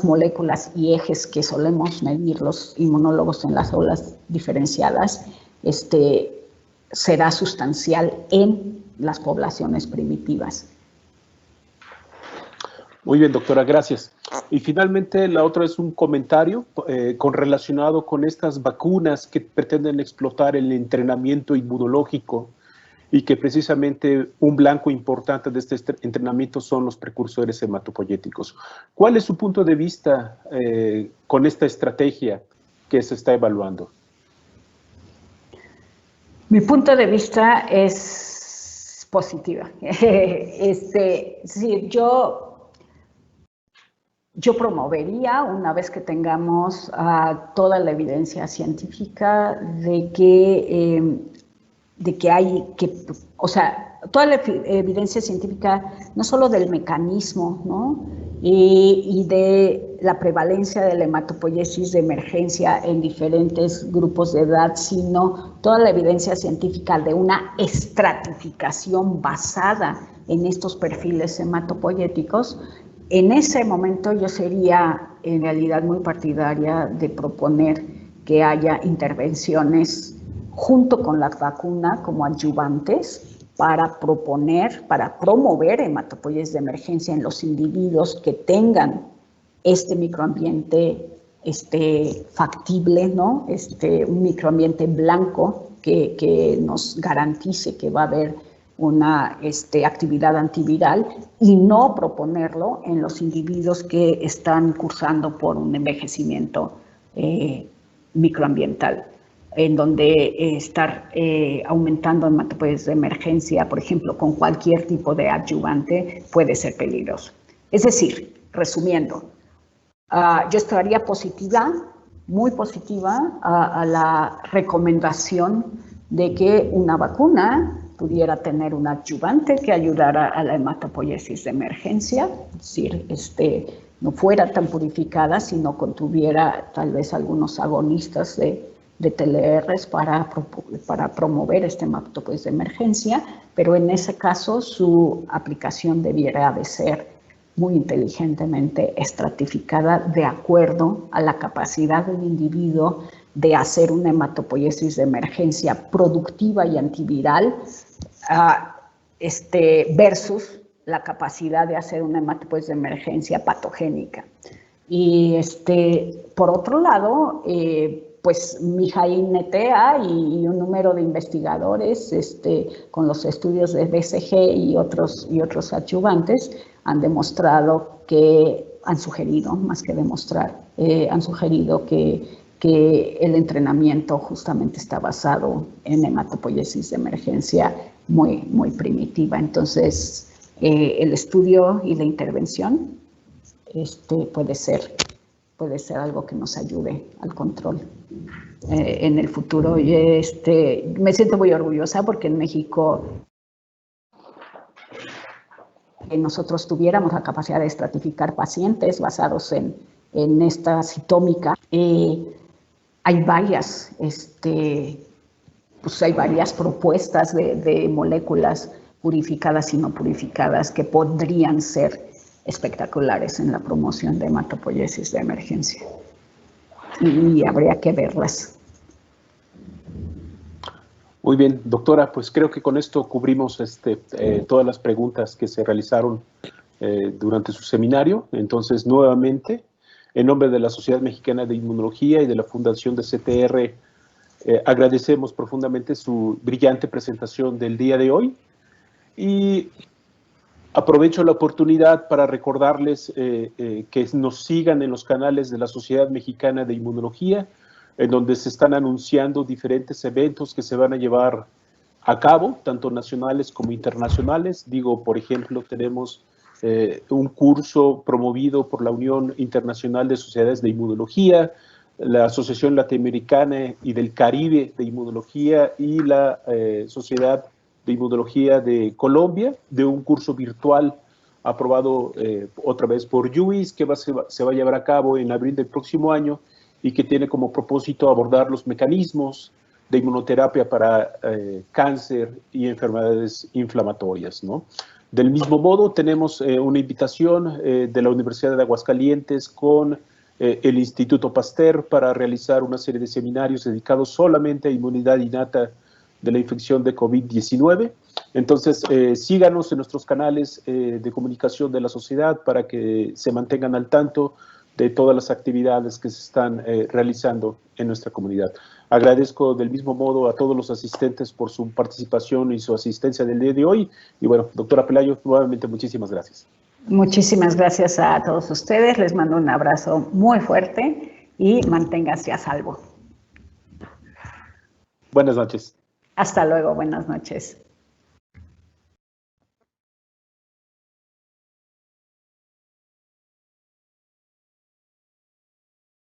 moléculas y ejes que solemos medir los inmunólogos en las células diferenciadas, será sustancial en las poblaciones primitivas. Muy bien, doctora, gracias. Y finalmente, la otra es un comentario relacionado con estas vacunas que pretenden explotar el entrenamiento inmunológico y que precisamente un blanco importante de este entrenamiento son los precursores hematopoyéticos. ¿Cuál es su punto de vista con esta estrategia que se está evaluando? Mi punto de vista es positiva. Sí, yo promovería, una vez que tengamos toda la evidencia científica de que o sea, toda la evidencia científica, no solo del mecanismo, ¿no?, y de la prevalencia de la hematopoiesis de emergencia en diferentes grupos de edad, sino toda la evidencia científica de una estratificación basada en estos perfiles hematopoyéticos. En ese momento yo sería en realidad muy partidaria de proponer que haya intervenciones junto con la vacuna como adyuvantes para promover hematopoiesis de emergencia en los individuos que tengan este microambiente factible, ¿no? Un microambiente blanco que nos garantice que va a haber una actividad antiviral, y no proponerlo en los individuos que están cursando por un envejecimiento microambiental, en donde estar aumentando hematopoiesis de emergencia, por ejemplo, con cualquier tipo de adyuvante, puede ser peligroso. Es decir, resumiendo, yo estaría positiva, muy positiva, a la recomendación de que una vacuna pudiera tener un adyuvante que ayudara a la hematopoiesis de emergencia, es decir, no fuera tan purificada, sino contuviera tal vez algunos agonistas de TLRs para promover esta hematopoiesis de emergencia, pero en ese caso su aplicación debiera de ser muy inteligentemente estratificada de acuerdo a la capacidad del individuo de hacer una hematopoiesis de emergencia productiva y antiviral versus la capacidad de hacer una hematopoiesis de emergencia patogénica. Y por otro lado, pues Mijaíl Netea y un número de investigadores con los estudios de BCG y otros adyuvantes han demostrado han sugerido, más que demostrar, han sugerido que el entrenamiento justamente está basado en hematopoiesis de emergencia muy, muy primitiva. Entonces, el estudio y la intervención puede ser algo que nos ayude al control en el futuro. Y me siento muy orgullosa porque en México nosotros tuviéramos la capacidad de estratificar pacientes basados en esta citómica. Hay varias propuestas de moléculas purificadas y no purificadas que podrían ser espectaculares en la promoción de hematopoiesis de emergencia. Y habría que verlas. Muy bien, doctora, pues creo que con esto cubrimos todas las preguntas que se realizaron durante su seminario. Entonces, nuevamente, en nombre de la Sociedad Mexicana de Inmunología y de la Fundación de CTR, agradecemos profundamente su brillante presentación del día de hoy. Y aprovecho la oportunidad para recordarles que nos sigan en los canales de la Sociedad Mexicana de Inmunología, en donde se están anunciando diferentes eventos que se van a llevar a cabo, tanto nacionales como internacionales. Digo, por ejemplo, tenemos un curso promovido por la Unión Internacional de Sociedades de Inmunología, la Asociación Latinoamericana y del Caribe de Inmunología y la Sociedad de Inmunología de Colombia, de un curso virtual aprobado otra vez por UIS, que se va a llevar a cabo en abril del próximo año y que tiene como propósito abordar los mecanismos de inmunoterapia para cáncer y enfermedades inflamatorias, ¿no? Del mismo modo, tenemos una invitación de la Universidad de Aguascalientes con el Instituto Pasteur para realizar una serie de seminarios dedicados solamente a inmunidad innata de la infección de COVID-19. Entonces, síganos en nuestros canales de comunicación de la sociedad para que se mantengan al tanto de todas las actividades que se están realizando en nuestra comunidad. Agradezco del mismo modo a todos los asistentes por su participación y su asistencia del día de hoy. Y bueno, doctora Pelayo, nuevamente muchísimas gracias. Muchísimas gracias a todos ustedes. Les mando un abrazo muy fuerte y manténganse a salvo. Buenas noches. Hasta luego, buenas noches.